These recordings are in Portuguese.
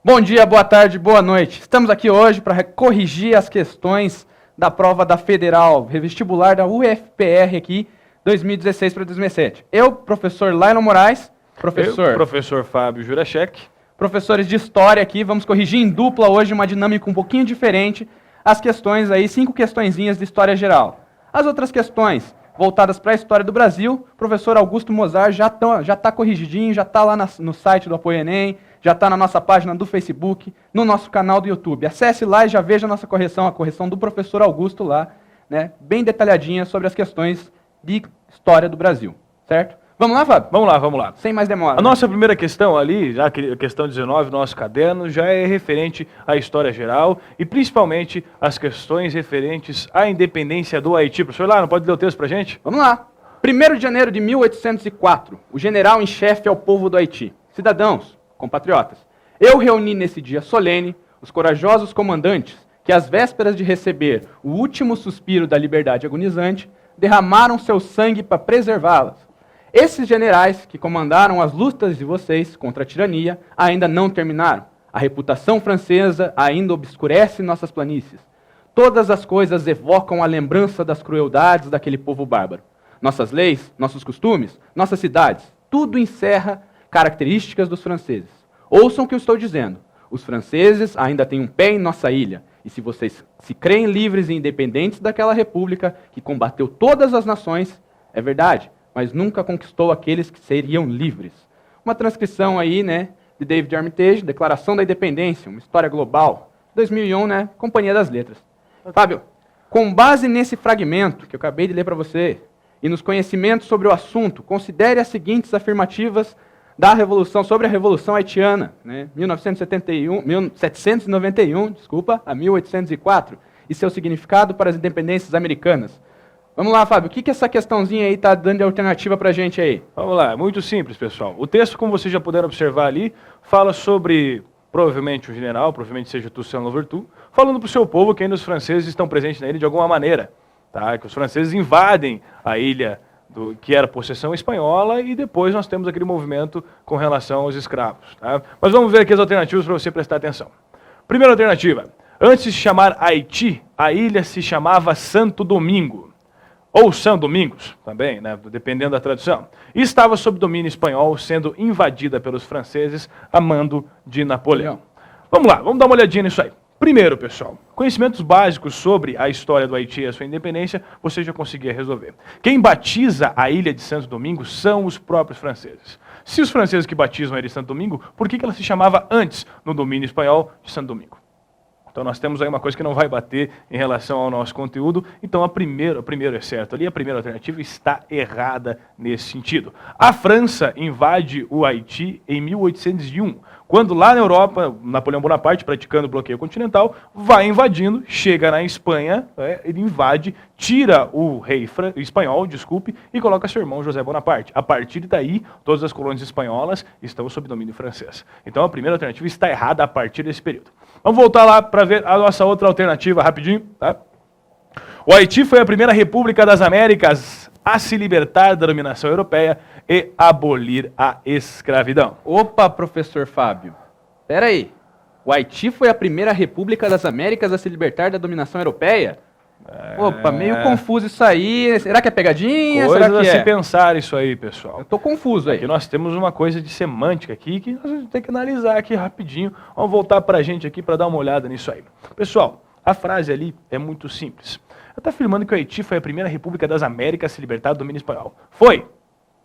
Bom dia, boa tarde, boa noite. Estamos aqui hoje para corrigir as questões da prova da Federal, vestibular da UFPR aqui, 2016 para 2017. Eu, professor Laino Moraes, professor Fábio Jurachek, professores de História aqui, vamos corrigir em dupla hoje, uma dinâmica um pouquinho diferente, as questões aí, 5 questõezinhas de História Geral. As outras questões voltadas para a História do Brasil, o professor Augusto Mozart já está corrigidinho, já está lá no site do Apoio Enem, já está na nossa página do Facebook, no nosso canal do YouTube. Acesse lá e já veja a nossa correção, a correção do professor Augusto lá, né, bem detalhadinha sobre as questões de História do Brasil, certo? Vamos lá, Fábio? Vamos lá. Sem mais demora. A nossa primeira questão ali, já a questão 19 do nosso caderno, já é referente à História Geral e principalmente as questões referentes à independência do Haiti. Professor Lá, não pode ler o texto pra gente? Vamos lá. 1º de janeiro de 1804, o general em chefe ao povo do Haiti. Cidadãos, compatriotas, eu reuni nesse dia solene os corajosos comandantes que, às vésperas de receber o último suspiro da liberdade agonizante, derramaram seu sangue para preservá-las. Esses generais que comandaram as lutas de vocês contra a tirania ainda não terminaram. A reputação francesa ainda obscurece nossas planícies. Todas as coisas evocam a lembrança das crueldades daquele povo bárbaro. Nossas leis, nossos costumes, nossas cidades, tudo encerra características dos franceses. Ouçam o que eu estou dizendo. Os franceses ainda têm um pé em nossa ilha. E se vocês se creem livres e independentes daquela república que combateu todas as nações, é verdade, mas nunca conquistou aqueles que seriam livres. Uma transcrição aí, né, de David Armitage, Declaração da Independência, uma história global, 2001, né, Companhia das Letras. Fábio, com base nesse fragmento que eu acabei de ler para você, e nos conhecimentos sobre o assunto, considere as seguintes afirmativas da Revolução, sobre a Revolução Haitiana, né, 1791 a 1804, e seu significado para as independências americanas. Vamos lá, Fábio, o que essa questãozinha aí está dando de alternativa para a gente aí? Vamos lá, muito simples, pessoal. O texto, como vocês já puderam observar ali, fala sobre, provavelmente, o general, provavelmente seja Toussaint Louverture, falando para o seu povo que ainda os franceses estão presentes na ilha de alguma maneira, tá? Que os franceses invadem a ilha que era possessão espanhola e depois nós temos aquele movimento com relação aos escravos. Tá? Mas vamos ver aqui as alternativas para você prestar atenção. Primeira alternativa, antes de se chamar Haiti, a ilha se chamava Santo Domingo. Ou São Domingos, também, né, dependendo da tradução, e estava sob domínio espanhol, sendo invadida pelos franceses a mando de Napoleão. Vamos lá, vamos dar uma olhadinha nisso aí. Primeiro, pessoal, conhecimentos básicos sobre a história do Haiti e a sua independência, você já conseguia resolver. Quem batiza a ilha de Santo Domingo são os próprios franceses. Se os franceses que batizam a ilha de Santo Domingo, por que ela se chamava antes, no domínio espanhol, de Santo Domingo? Então nós temos aí uma coisa que não vai bater em relação ao nosso conteúdo. Então o primeiro é certo ali, a primeira alternativa está errada nesse sentido. A França invade o Haiti em 1801, quando lá na Europa, Napoleão Bonaparte, praticando o bloqueio continental, vai invadindo, chega na Espanha, ele invade, tira o rei espanhol, e coloca seu irmão José Bonaparte. A partir daí, todas as colônias espanholas estão sob domínio francês. Então a primeira alternativa está errada a partir desse período. Vamos voltar lá para ver a nossa outra alternativa rapidinho. Tá? O Haiti foi a primeira república das Américas a se libertar da dominação europeia e abolir a escravidão. Opa, professor Fábio. Espera aí. O Haiti foi a primeira república das Américas a se libertar da dominação europeia? Opa, meio confuso isso aí. Será que é pegadinha? Coisas Será que a se pensar isso aí, pessoal. Eu tô confuso aí. Aqui nós temos uma coisa de semântica aqui que nós vamos ter que analisar aqui rapidinho. Vamos voltar para a gente aqui para dar uma olhada nisso aí. Pessoal, a frase ali é muito simples. Ela está afirmando que o Haiti foi a primeira república das Américas a se libertar do domínio espanhol. Foi?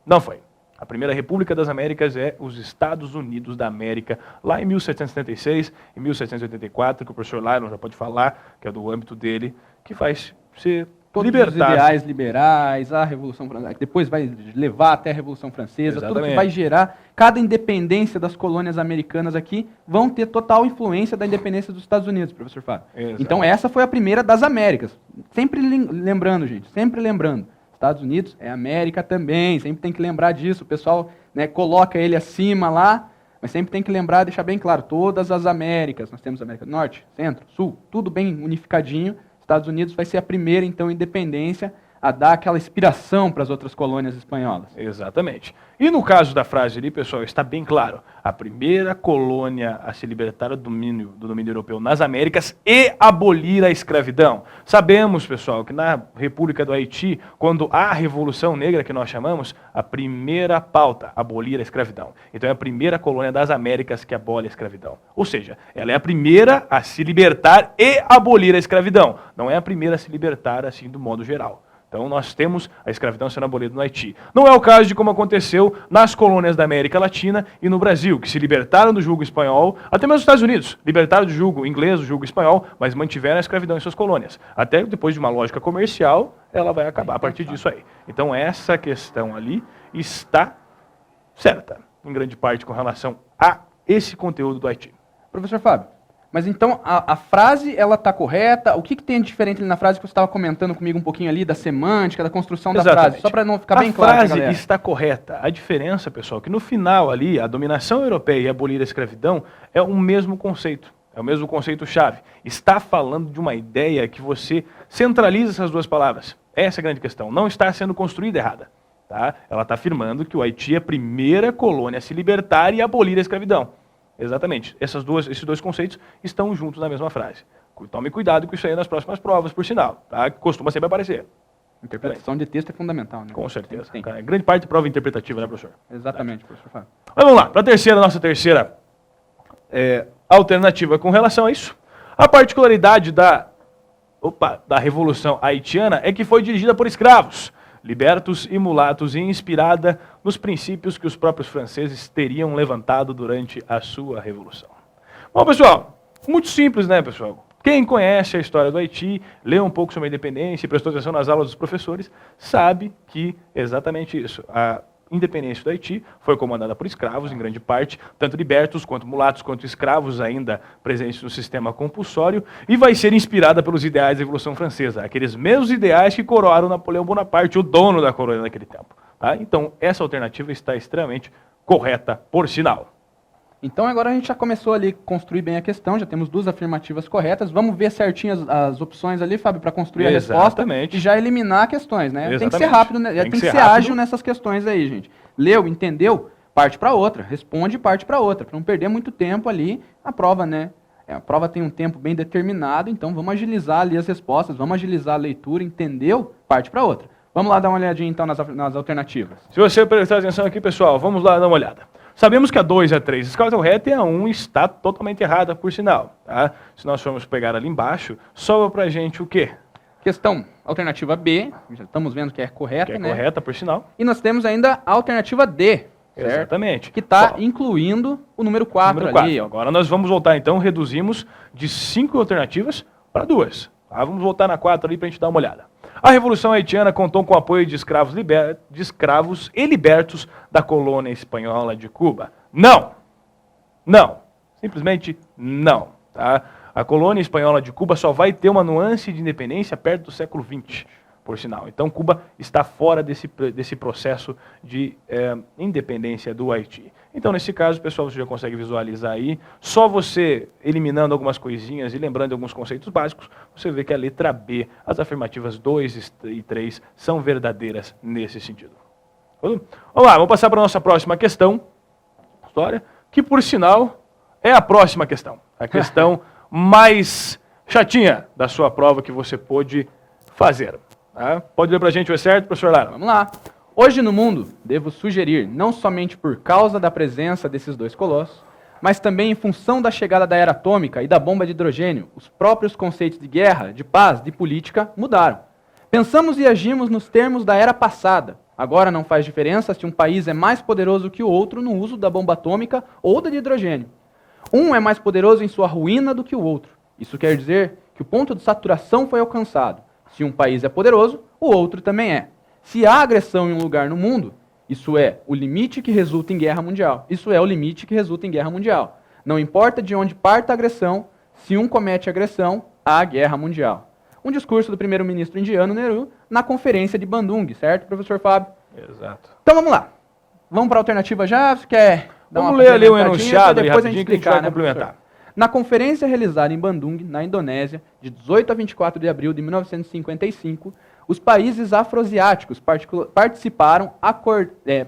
Não foi. A primeira república das Américas é os Estados Unidos da América, lá em 1776 e 1784, que o professor Lyon já pode falar, que é do âmbito dele, que vai ser todos os ideais liberais, a Revolução Francesa, depois vai levar até a Revolução Francesa, exatamente, tudo que vai gerar, cada independência das colônias americanas aqui vão ter total influência da independência dos Estados Unidos, professor Fábio. Exato. Então essa foi a primeira das Américas. Sempre lembrando, gente, sempre lembrando. Estados Unidos é América também, sempre tem que lembrar disso. O pessoal, né, coloca ele acima lá, mas sempre tem que lembrar, deixar bem claro, todas as Américas. Nós temos América do Norte, Centro, Sul, tudo bem unificadinho. Estados Unidos vai ser a primeira, então, independência a dar aquela inspiração para as outras colônias espanholas. Exatamente. E no caso da frase ali, pessoal, está bem claro. A primeira colônia a se libertar do domínio europeu nas Américas e abolir a escravidão. Sabemos, pessoal, que na República do Haiti, quando há a Revolução Negra, que nós chamamos, a primeira pauta, abolir a escravidão. Então é a primeira colônia das Américas que abole a escravidão. Ou seja, ela é a primeira a se libertar e abolir a escravidão. Não é a primeira a se libertar assim do modo geral. Então nós temos a escravidão sendo abolida no Haiti. Não é o caso de como aconteceu nas colônias da América Latina e no Brasil, que se libertaram do jugo espanhol, até mesmo nos Estados Unidos, libertaram do jugo inglês, do jugo espanhol, mas mantiveram a escravidão em suas colônias. Até depois de uma lógica comercial, ela vai acabar a partir disso aí. Então essa questão ali está certa, em grande parte com relação a esse conteúdo do Haiti. Professor Fábio, mas então a frase, ela está correta? O que tem de diferente ali na frase que você estava comentando comigo um pouquinho ali, da semântica, da construção da frase? Só para não ficar bem claro. A frase está correta. A diferença, pessoal, que no final ali, a dominação europeia e abolir a escravidão é o mesmo conceito. É o mesmo conceito-chave. Está falando de uma ideia que você centraliza essas duas palavras. Essa é a grande questão. Não está sendo construída errada. Tá? Ela está afirmando que o Haiti é a primeira colônia a se libertar e abolir a escravidão. Exatamente. Esses dois conceitos estão juntos na mesma frase. Tome cuidado com isso aí nas próximas provas, por sinal. Tá? Costuma sempre aparecer. Interpretação de texto é fundamental, né? Com certeza. Grande parte de prova interpretativa, né, professor? Exatamente, professor Fábio. Mas vamos lá, para a nossa terceira alternativa com relação a isso. A particularidade da Revolução Haitiana é que foi dirigida por escravos, libertos e mulatos, e inspirada nos princípios que os próprios franceses teriam levantado durante a sua revolução. Bom, pessoal, muito simples, né, pessoal? Quem conhece a história do Haiti, leu um pouco sobre a independência e prestou atenção nas aulas dos professores, sabe que exatamente isso. A independência do Haiti foi comandada por escravos, em grande parte, tanto libertos, quanto mulatos, quanto escravos ainda presentes no sistema compulsório, e vai ser inspirada pelos ideais da Revolução Francesa, aqueles mesmos ideais que coroaram Napoleão Bonaparte, o dono da coroa naquele tempo. Tá? Então, essa alternativa está extremamente correta, por sinal. Então, agora a gente já começou ali a construir bem a questão, já temos duas afirmativas corretas. Vamos ver certinho as opções ali, Fábio, para construir a resposta e já eliminar questões, né? Exatamente. Tem que ser rápido, né? Tem que ser ágil nessas questões aí, gente. Leu, entendeu? Parte para outra. Responde e parte para outra, para não perder muito tempo ali na prova, né? A prova tem um tempo bem determinado, então vamos agilizar ali as respostas, vamos agilizar a leitura, entendeu? Parte para outra. Vamos lá dar uma olhadinha então nas alternativas. Se você prestar atenção aqui, pessoal, vamos lá dar uma olhada. Sabemos que a 2 e a 3 está correta e a 1 está totalmente errada, por sinal. Tá? Se nós formos pegar ali embaixo, sobra para a gente o quê? Questão, alternativa B, já estamos vendo que é correta, né? Correta, por sinal. E nós temos ainda a alternativa D, certo? Exatamente. Que está incluindo o número 4 ali. Ó. Agora nós vamos voltar então, reduzimos de 5 alternativas para 2. Tá? Vamos voltar na 4 ali para a gente dar uma olhada. A Revolução Haitiana contou com o apoio de escravos e libertos da colônia espanhola de Cuba. Não! Não! Simplesmente não. Tá? A colônia espanhola de Cuba só vai ter uma nuance de independência perto do século XX, por sinal. Então Cuba está fora desse processo de independência do Haiti. Então nesse caso, pessoal, você já consegue visualizar aí, só você eliminando algumas coisinhas e lembrando de alguns conceitos básicos, você vê que a letra B, as afirmativas 2 e 3 são verdadeiras nesse sentido. Vamos lá, vamos passar para a nossa próxima questão, história, que por sinal é a próxima questão, a questão mais chatinha da sua prova que você pôde fazer. Tá? Pode ler para a gente o certo, professor Lara? Vamos lá. Hoje no mundo, devo sugerir, não somente por causa da presença desses dois colossos, mas também em função da chegada da era atômica e da bomba de hidrogênio, os próprios conceitos de guerra, de paz, de política mudaram. Pensamos e agimos nos termos da era passada. Agora não faz diferença se um país é mais poderoso que o outro no uso da bomba atômica ou da de hidrogênio. Um é mais poderoso em sua ruína do que o outro. Isso quer dizer que o ponto de saturação foi alcançado. Se um país é poderoso, o outro também é. Se há agressão em um lugar no mundo, isso é o limite que resulta em guerra mundial. Isso é o limite que resulta em guerra mundial. Não importa de onde parta a agressão, se um comete agressão, há guerra mundial. Um discurso do primeiro-ministro indiano Nehru na conferência de Bandung, certo, professor Fábio? Exato. Então vamos lá. Vamos para a alternativa já? Você quer dar vamos ler ali o enunciado e depois a gente explicar, vai complementar. Professor? Na conferência realizada em Bandung, na Indonésia, de 18 a 24 de abril de 1955, os países afroasiáticos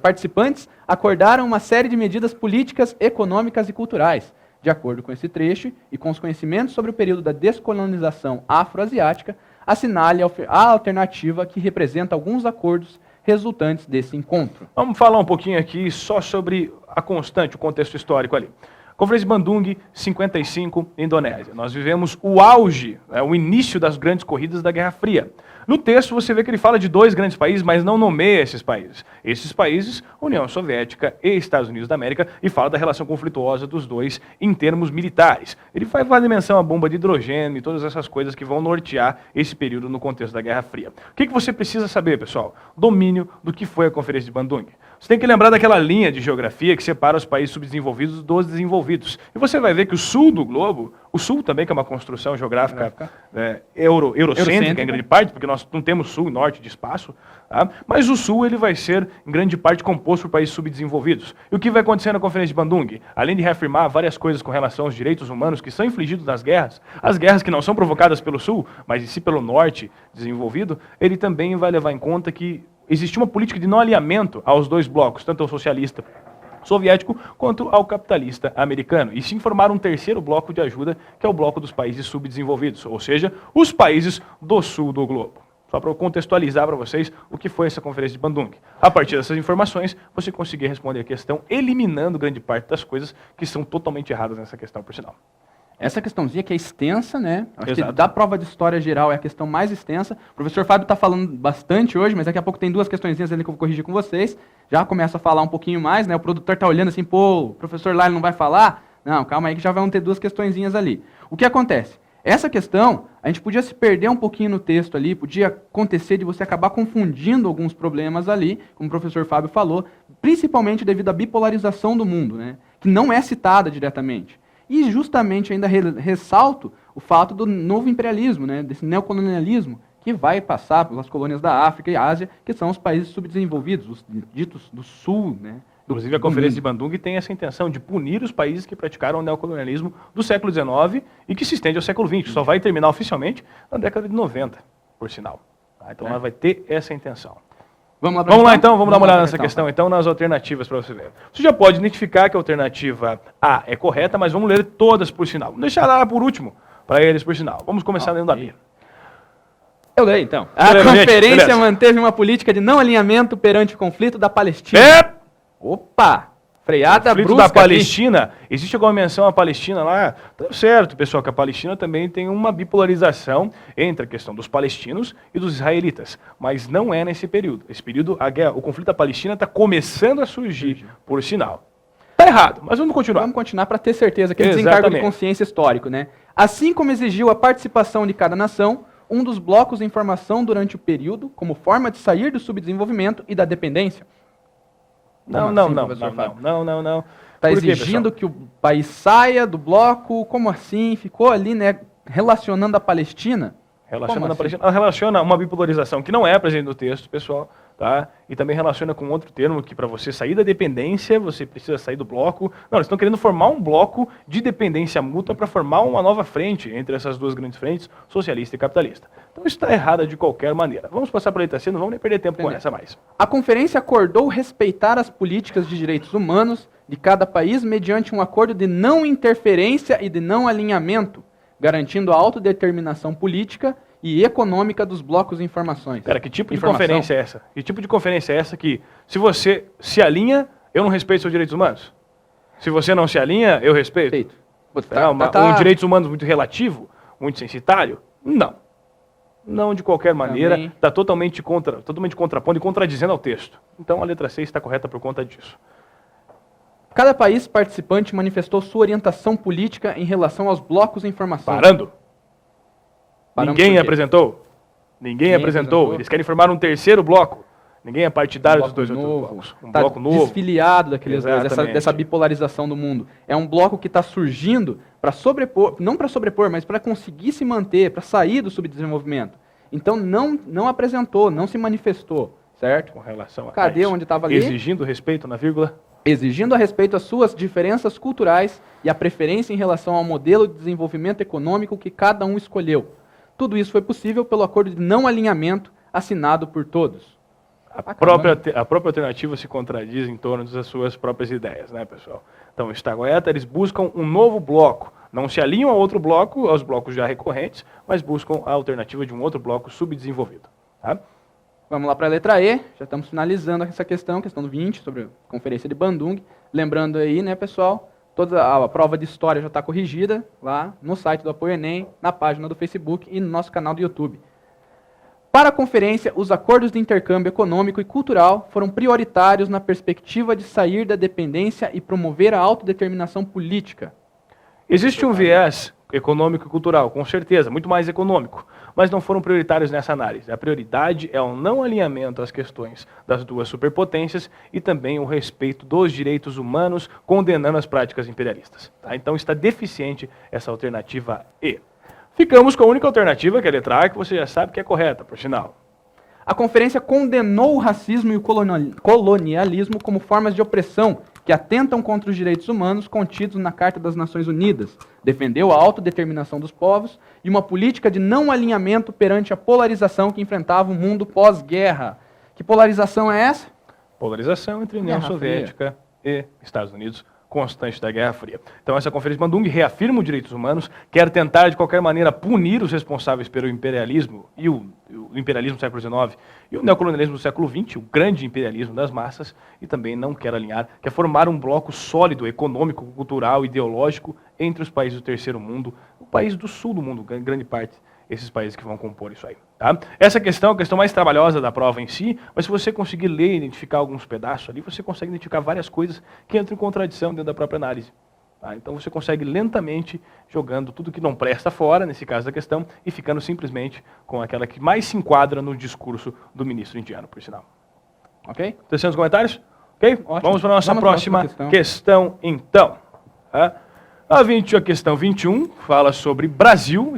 participantes acordaram uma série de medidas políticas, econômicas e culturais. De acordo com esse trecho e com os conhecimentos sobre o período da descolonização afroasiática, assinale a alternativa que representa alguns acordos resultantes desse encontro. Vamos falar um pouquinho aqui só sobre a constante, o contexto histórico ali. Conferência de Bandung, 55, Indonésia. Nós vivemos o auge, o início das grandes corridas da Guerra Fria. No texto você vê que ele fala de 2 grandes países, mas não nomeia esses países. Esses países, União Soviética e Estados Unidos da América, e fala da relação conflituosa dos dois em termos militares. Ele faz menção à bomba de hidrogênio e todas essas coisas que vão nortear esse período no contexto da Guerra Fria. O que você precisa saber, pessoal? Domínio do que foi a Conferência de Bandung. Você tem que lembrar daquela linha de geografia que separa os países subdesenvolvidos dos desenvolvidos. E você vai ver que o sul do globo, o sul também, que é uma construção geográfica eurocêntrica em grande parte, porque nós não temos sul e norte de espaço, tá? Mas o sul ele vai ser, em grande parte, composto por países subdesenvolvidos. E o que vai acontecer na Conferência de Bandung? Além de reafirmar várias coisas com relação aos direitos humanos que são infligidos nas guerras, as guerras que não são provocadas pelo sul, mas em si pelo norte desenvolvido, ele também vai levar em conta que existia uma política de não alinhamento aos 2 blocos, tanto ao socialista soviético quanto ao capitalista americano, e se formar um terceiro bloco de ajuda, que é o bloco dos países subdesenvolvidos, ou seja, os países do sul do globo. Só para eu contextualizar para vocês o que foi essa Conferência de Bandung. A partir dessas informações, você conseguir responder a questão, eliminando grande parte das coisas que são totalmente erradas nessa questão, por sinal. Essa questãozinha que é extensa, né? Acho que da prova de história geral é a questão mais extensa. O professor Fábio está falando bastante hoje, mas daqui a pouco tem 2 questõezinhas ali que eu vou corrigir com vocês. Já começa a falar um pouquinho mais, né? O produtor está olhando assim, pô, o professor lá ele não vai falar? Não, calma aí que já vão ter 2 questõezinhas ali. O que acontece? Essa questão, a gente podia se perder um pouquinho no texto ali, podia acontecer de você acabar confundindo alguns problemas ali, como o professor Fábio falou, principalmente devido à bipolarização do mundo, né? Que não é citada diretamente. E justamente ainda ressalto o fato do novo imperialismo, né, desse neocolonialismo, que vai passar pelas colônias da África e Ásia, que são os países subdesenvolvidos, os ditos do Sul. Né, inclusive a Conferência de Bandung tem essa intenção de punir os países que praticaram o neocolonialismo do século XIX e que se estende ao século XX. Só vai terminar oficialmente na década de 90, por sinal. Então ela vai ter essa intenção. Vamos lá então, vamos dar uma olhada nessa questão, então, nas alternativas para você ver. Você já pode identificar que a alternativa A é correta, mas vamos ler todas por sinal. Vamos deixar lá por último, para eles por sinal. Vamos começar lendo a B. Eu leio, então. A conferência manteve uma política de não alinhamento perante o conflito da Palestina. Opa! Freada brusca da Palestina, aqui. Existe alguma menção à Palestina lá? Tá certo, pessoal, que a Palestina também tem uma bipolarização entre a questão dos palestinos e dos israelitas, mas não é nesse período. Esse período, o conflito da Palestina está começando a surgir, por sinal. Está errado, mas vamos continuar. Vamos continuar para ter certeza que é desencargo de consciência histórico, né? Assim como exigiu a participação de cada nação, um dos blocos em formação durante o período, como forma de sair do subdesenvolvimento e da dependência. Não. Está exigindo que o país saia do bloco, como assim? Ficou ali, né, relacionando a Palestina? Relacionando a Palestina. Ela relaciona uma bipolarização que não é presente no texto, pessoal, tá? E também relaciona com outro termo que para você sair da dependência, você precisa sair do bloco. Não, eles estão querendo formar um bloco de dependência mútua para formar uma nova frente entre essas 2 grandes frentes, socialista e capitalista. Então isso está errado de qualquer maneira. Vamos passar para a letra C, não vamos nem perder tempo com essa mais. A conferência acordou respeitar as políticas de direitos humanos de cada país mediante um acordo de não interferência e de não alinhamento, garantindo a autodeterminação política e econômica dos blocos de informações. Pera, que tipo de conferência é essa? Que tipo de conferência é essa que, se você se alinha, eu não respeito seus direitos humanos? Se você não se alinha, eu respeito? Um direitos humanos muito relativo? Muito censitário? Não. Não de qualquer maneira. Está totalmente contrapondo e contradizendo ao texto. Então a letra C está correta por conta disso. Cada país participante manifestou sua orientação política em relação aos blocos de informação. Paramos Ninguém apresentou. Ninguém apresentou. Eles querem formar um terceiro bloco. Ninguém é partidário dos 2 outros blocos. Um bloco novo. Desfiliado daqueles dessa bipolarização do mundo. É um bloco que está surgindo para sobrepor, não para sobrepor, mas para conseguir se manter, para sair do subdesenvolvimento. Então não apresentou, não se manifestou, certo? Com relação a Cadê onde estava ali? Exigindo respeito na vírgula. Exigindo a respeito às suas diferenças culturais e a preferência em relação ao modelo de desenvolvimento econômico que cada um escolheu. Tudo isso foi possível pelo acordo de não alinhamento assinado por todos. A própria alternativa se contradiz em torno das suas próprias ideias, né, pessoal? Então, Staggoetta, eles buscam um novo bloco. Não se alinham a outro bloco, aos blocos já recorrentes, mas buscam a alternativa de um outro bloco subdesenvolvido. Tá? Vamos lá para a letra E, já estamos finalizando essa questão 20, sobre a Conferência de Bandung. Lembrando aí, né, pessoal, toda a prova de história já está corrigida lá no site do Apoio Enem, na página do Facebook e no nosso canal do YouTube. Para a conferência, os acordos de intercâmbio econômico e cultural foram prioritários na perspectiva de sair da dependência e promover a autodeterminação política. Existe um viés econômico e cultural, com certeza, muito mais econômico, mas não foram prioritários nessa análise. A prioridade é o não alinhamento às questões das duas superpotências e também o respeito dos direitos humanos, condenando as práticas imperialistas. Tá? Então está deficiente essa alternativa E. Ficamos com a única alternativa, que é a letra A, que você já sabe que é correta, por sinal. A conferência condenou o racismo e o colonialismo como formas de opressão que atentam contra os direitos humanos contidos na Carta das Nações Unidas. Defendeu a autodeterminação dos povos e uma política de não alinhamento perante a polarização que enfrentava o mundo pós-guerra. Que polarização é essa? Polarização entre União Guerra Soviética e Estados Unidos, constante da Guerra Fria. Então essa Conferência de Bandung reafirma os direitos humanos, quer tentar de qualquer maneira punir os responsáveis pelo imperialismo e o imperialismo do século XIX e o neocolonialismo do século XX, o grande imperialismo das massas, e também não quer alinhar, quer formar um bloco sólido, econômico, cultural, ideológico entre os países do terceiro mundo, o país do sul do mundo, grande parte, esses países que vão compor isso aí. Tá? Essa questão é a questão mais trabalhosa da prova em si, mas se você conseguir ler e identificar alguns pedaços ali, você consegue identificar várias coisas que entram em contradição dentro da própria análise. Tá? Então você consegue lentamente jogando tudo que não presta fora, nesse caso da questão, e ficando simplesmente com aquela que mais se enquadra no discurso do ministro indiano, por sinal. Ok? Terceiro os comentários? Ok? Ótimo. Vamos para a nossa próxima questão. questão, então. Tá? A questão 21 fala sobre Brasil,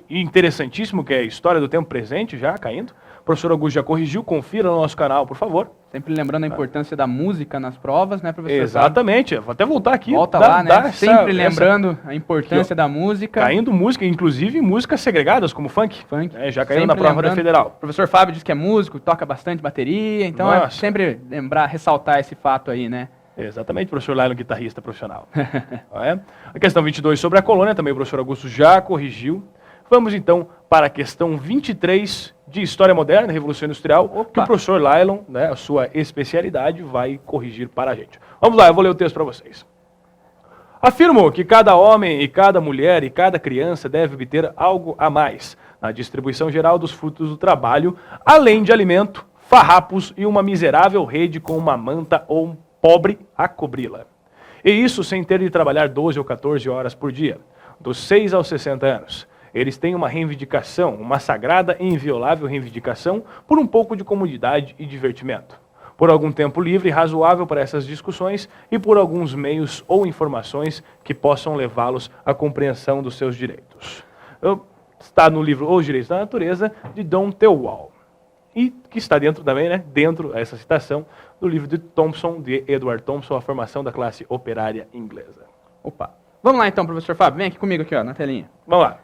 interessantíssimo, que é a história do tempo presente, já caindo. O professor Augusto já corrigiu, confira no nosso canal, por favor. Sempre lembrando a importância da música nas provas, né, professor? Exatamente, vou até voltar aqui. Volta lá, né? Sempre lembrando a importância da música. Caindo música, inclusive músicas segregadas, como funk. Já caindo na prova da Federal. O professor Fábio diz que é músico, toca bastante bateria, então é sempre ressaltar esse fato aí, né? Exatamente, professor Lailo, guitarrista profissional. A questão 22 sobre a colônia, também o professor Augusto já corrigiu. Vamos então para a questão 23 de História Moderna, Revolução Industrial, que o professor Lailon, né, a sua especialidade, vai corrigir para a gente. Vamos lá, eu vou ler o texto para vocês. Afirmo que cada homem e cada mulher e cada criança deve obter algo a mais na distribuição geral dos frutos do trabalho, além de alimento, farrapos e uma miserável rede com uma manta ou um pobre a cobri-la. E isso sem ter de trabalhar 12 ou 14 horas por dia, dos 6 aos 60 anos. Eles têm uma reivindicação, uma sagrada e inviolável reivindicação por um pouco de comodidade e divertimento, por algum tempo livre e razoável para essas discussões e por alguns meios ou informações que possam levá-los à compreensão dos seus direitos. Está no livro Os Direitos da Natureza, de Don Tewall. E que está dentro também, né, dentro essa citação do livro de Thompson, de Edward Thompson, A Formação da Classe Operária Inglesa. Opa. Vamos lá então, professor Fábio, vem aqui comigo aqui, ó, na telinha. Vamos lá.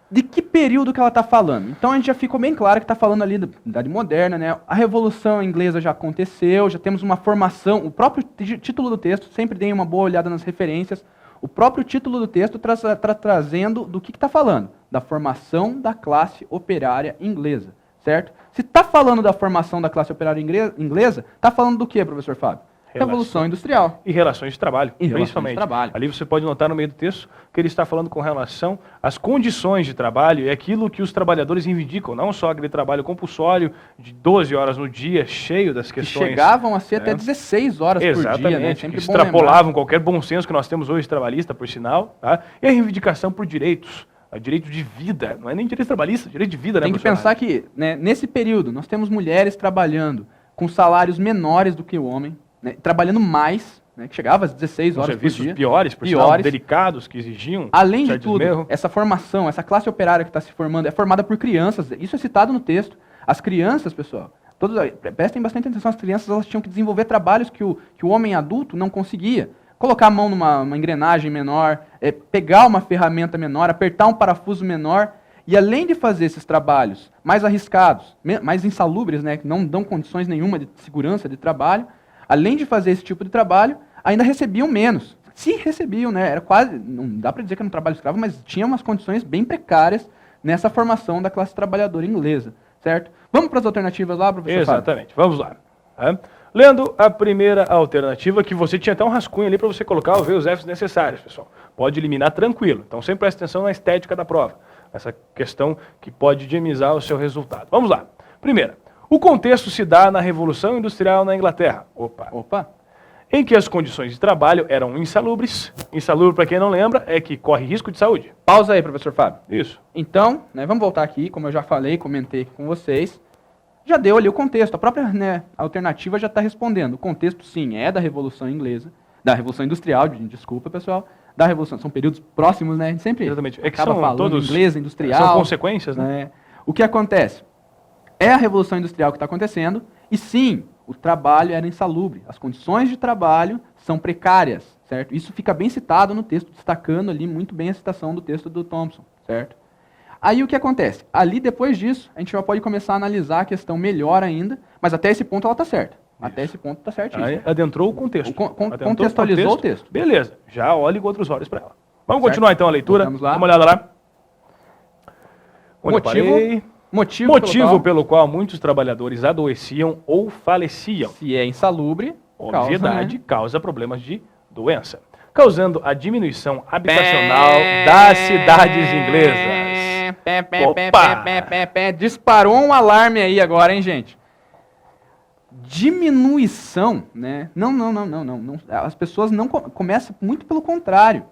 De que período que ela está falando? Então a gente já ficou bem claro que está falando ali da Idade Moderna, né? A Revolução Inglesa já aconteceu, já temos uma formação, o próprio título do texto, sempre deem uma boa olhada nas referências, o próprio título do texto está trazendo do que está falando? Da formação da classe operária inglesa, certo? Se está falando da formação da classe operária inglesa, está falando do que, professor Fábio? Revolução Industrial. E relações de trabalho, principalmente. Relações de trabalho. Ali você pode notar no meio do texto que ele está falando com relação às condições de trabalho e aquilo que os trabalhadores reivindicam, não só aquele trabalho compulsório de 12 horas no dia, cheio das questões. Que chegavam a ser até 16 horas por dia, né? Sempre que extrapolavam qualquer bom senso que nós temos hoje trabalhista, por sinal. Tá? E a reivindicação por direitos. Direito de vida, não é nem direito trabalhista, direito de vida, né, Tem que pensar que, né, nesse período, nós temos mulheres trabalhando com salários menores do que o homem, né, trabalhando mais, né, que chegava às 16 horas por dia. Serviços piores, por sinal, delicados, que exigiam. Além de tudo, essa formação, essa classe operária que está se formando, é formada por crianças. Isso é citado no texto. As crianças, pessoal, prestem bastante atenção, as crianças elas tinham que desenvolver trabalhos que o homem adulto não conseguia. Colocar a mão numa engrenagem menor, pegar uma ferramenta menor, apertar um parafuso menor. E além de fazer esses trabalhos mais arriscados, mais insalubres, né, que não dão condições nenhuma de segurança de trabalho, além de fazer esse tipo de trabalho, ainda recebiam menos. Se recebiam, né, era quase, não dá para dizer que era um trabalho escravo, mas tinha umas condições bem precárias nessa formação da classe trabalhadora inglesa, certo? Vamos para as alternativas lá, professor Exatamente, vamos lá. Lendo a primeira alternativa, que você tinha até um rascunho ali para você colocar ver os Fs necessários, pessoal. Pode eliminar tranquilo. Então sempre preste atenção na estética da prova. Essa questão que pode dinamizar o seu resultado. Vamos lá. Primeira, o contexto se dá na Revolução Industrial na Inglaterra. Opa. Em que as condições de trabalho eram insalubres. Insalubre, para quem não lembra, é que corre risco de saúde. Pausa aí, professor Fábio. Isso. Então, né, vamos voltar aqui, como eu já falei, comentei com vocês. Já deu ali o contexto, a própria, né, alternativa já está respondendo. O contexto, sim, é da Revolução Inglesa, da Revolução Industrial, desculpa, pessoal, da Revolução, são períodos próximos, né, a gente sempre Exatamente. É que acaba são falando todos, inglesa, industrial. São consequências, né? O que acontece? É a Revolução Industrial que está acontecendo, e sim, o trabalho era insalubre, as condições de trabalho são precárias, certo? Isso fica bem citado no texto, destacando ali muito bem a citação do texto do Thompson, certo? Aí o que acontece? Ali, depois disso, a gente já pode começar a analisar a questão melhor ainda, mas até esse ponto ela está certa. Isso. Até esse ponto está certinho. Aí adentrou o contexto. Contextualizou o texto. Beleza, já olhe com outros olhos para ela. Vamos continuar então a leitura. Vamos lá. Dá uma olhada lá. Motivo pelo qual muitos trabalhadores adoeciam ou faleciam. Se é insalubre, obesidade causa problemas de doença, causando a diminuição habitacional das cidades inglesas. Disparou um alarme aí agora, hein, gente? Diminuição, né? Não. As pessoas não começam muito pelo contrário.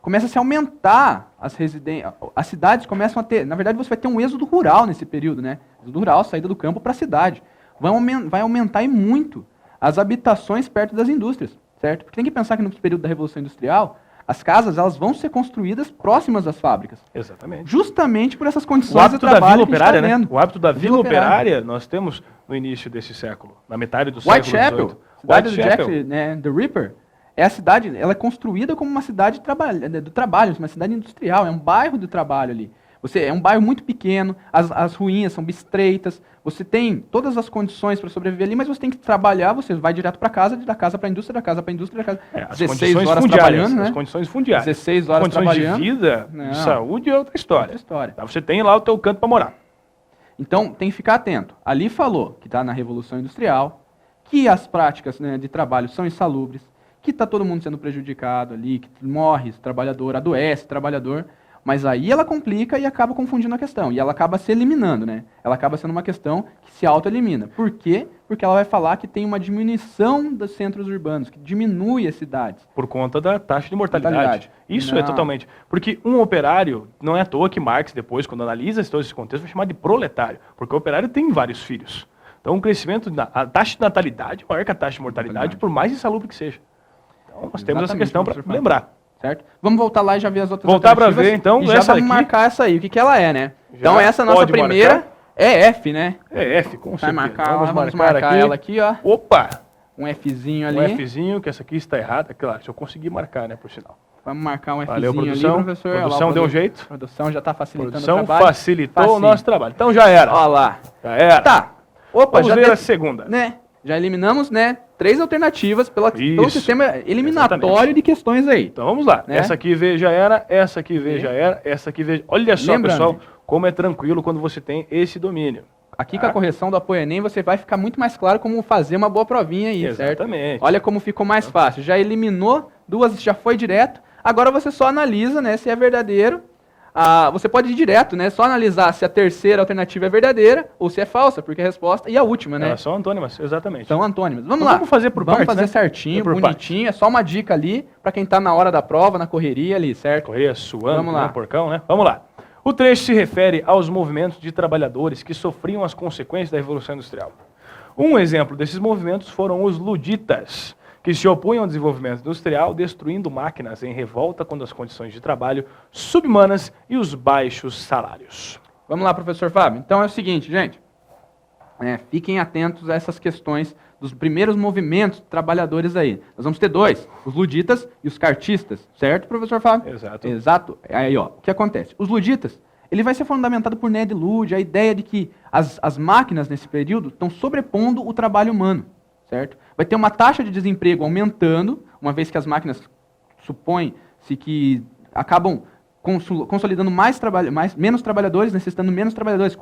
Começa a se aumentar as residências, as cidades começam a ter, na verdade você vai ter um êxodo rural nesse período, né? Êxodo rural, saída do campo para a cidade. Vai aumentar e muito as habitações perto das indústrias, certo? Porque tem que pensar que no período da Revolução Industrial, as casas elas vão ser construídas próximas das fábricas. Exatamente. Justamente por essas condições de trabalho que a gente está vendo. O hábito da vila operária nós temos no início desse século, na metade do século XVIII. Cidade do Jack, né, The Ripper, é a cidade, ela é construída como uma cidade do trabalho, uma cidade industrial, é um bairro do trabalho ali. É um bairro muito pequeno, as ruínas são estreitas, você tem todas as condições para sobreviver ali, mas você tem que trabalhar, você vai direto para casa, da casa para a indústria, da casa para a indústria, da casa. 16 horas trabalhando, né? As condições fundiárias. 16 horas trabalhando. De vida, de saúde é outra história. Tá, você tem lá o teu canto para morar. Então, tem que ficar atento. Ali falou que está na Revolução Industrial, que as práticas, né, de trabalho são insalubres, que está todo mundo sendo prejudicado ali, que morre trabalhador, adoece trabalhador, mas aí ela complica e acaba confundindo a questão, e ela acaba se eliminando, né? Ela acaba sendo uma questão que se auto-elimina. Por quê? Porque ela vai falar que tem uma diminuição dos centros urbanos, que diminui as cidades. Por conta da taxa de mortalidade. Isso é totalmente... Porque um operário, não é à toa que Marx depois, quando analisa todo esse contexto, vai chamar de proletário, porque o operário tem vários filhos. Então o crescimento, a taxa de natalidade é maior que a taxa de mortalidade, por mais insalubre que seja. Então, nós temos essa questão para lembrar. Certo? Vamos voltar lá e já ver as outras alternativas. Voltar para ver, então, e já vamos marcar essa aí, o que ela é, né? Então, essa nossa primeira marcar. É F, né? É F, com certeza. Vamos marcar ela aqui, ó. Opa! Um Fzinho ali. Um Fzinho, que essa aqui está errada. Claro, se eu conseguir marcar, né, por sinal. Vamos marcar um Fzinho. Valeu, produção. Ali, professor. Produção deu um jeito. A produção já está facilitando o trabalho. Facilitou o nosso trabalho. Então, já era. Olha lá. Já era. Tá. Opa, vamos ver a segunda. Né? Já eliminamos, né, 3 alternativas pelo sistema eliminatório. Exatamente. De questões aí. Então vamos lá. Né? Essa aqui V já era, essa aqui V já era, essa aqui V... Olha só, pessoal, como é tranquilo quando você tem esse domínio. Aqui com a correção do apoio Enem, você vai ficar muito mais claro como fazer uma boa provinha aí, exatamente. Certo? Olha como ficou mais fácil. Já eliminou 2, já foi direto. Agora você só analisa, né, se é verdadeiro. Você pode ir direto, né? Só analisar se a terceira alternativa é verdadeira ou se é falsa, porque a resposta... E a última, né? Elas são antônimas, exatamente. São antônimas. Vamos lá. Vamos fazer por partes, Vamos fazer certinho, bonitinho. É só uma dica ali para quem está na hora da prova, na correria ali, certo? Correria suando, no porcão, né? Vamos lá. O trecho se refere aos movimentos de trabalhadores que sofriam as consequências da Revolução Industrial. Um exemplo desses movimentos foram os luditas, que se opunham ao desenvolvimento industrial, destruindo máquinas em revolta contra as condições de trabalho subhumanas e os baixos salários. Vamos lá, professor Fábio. Então é o seguinte, gente. Fiquem atentos a essas questões dos primeiros movimentos de trabalhadores aí. Nós vamos ter 2, os luditas e os cartistas, certo, professor Fábio? Exato. Exato. Aí, ó, o que acontece? Os luditas ele vai ser fundamentado por Ned Ludd, a ideia de que as máquinas nesse período estão sobrepondo o trabalho humano, certo? Vai ter uma taxa de desemprego aumentando, uma vez que as máquinas supõe-se que acabam consolidando menos trabalhadores, necessitando menos trabalhadores,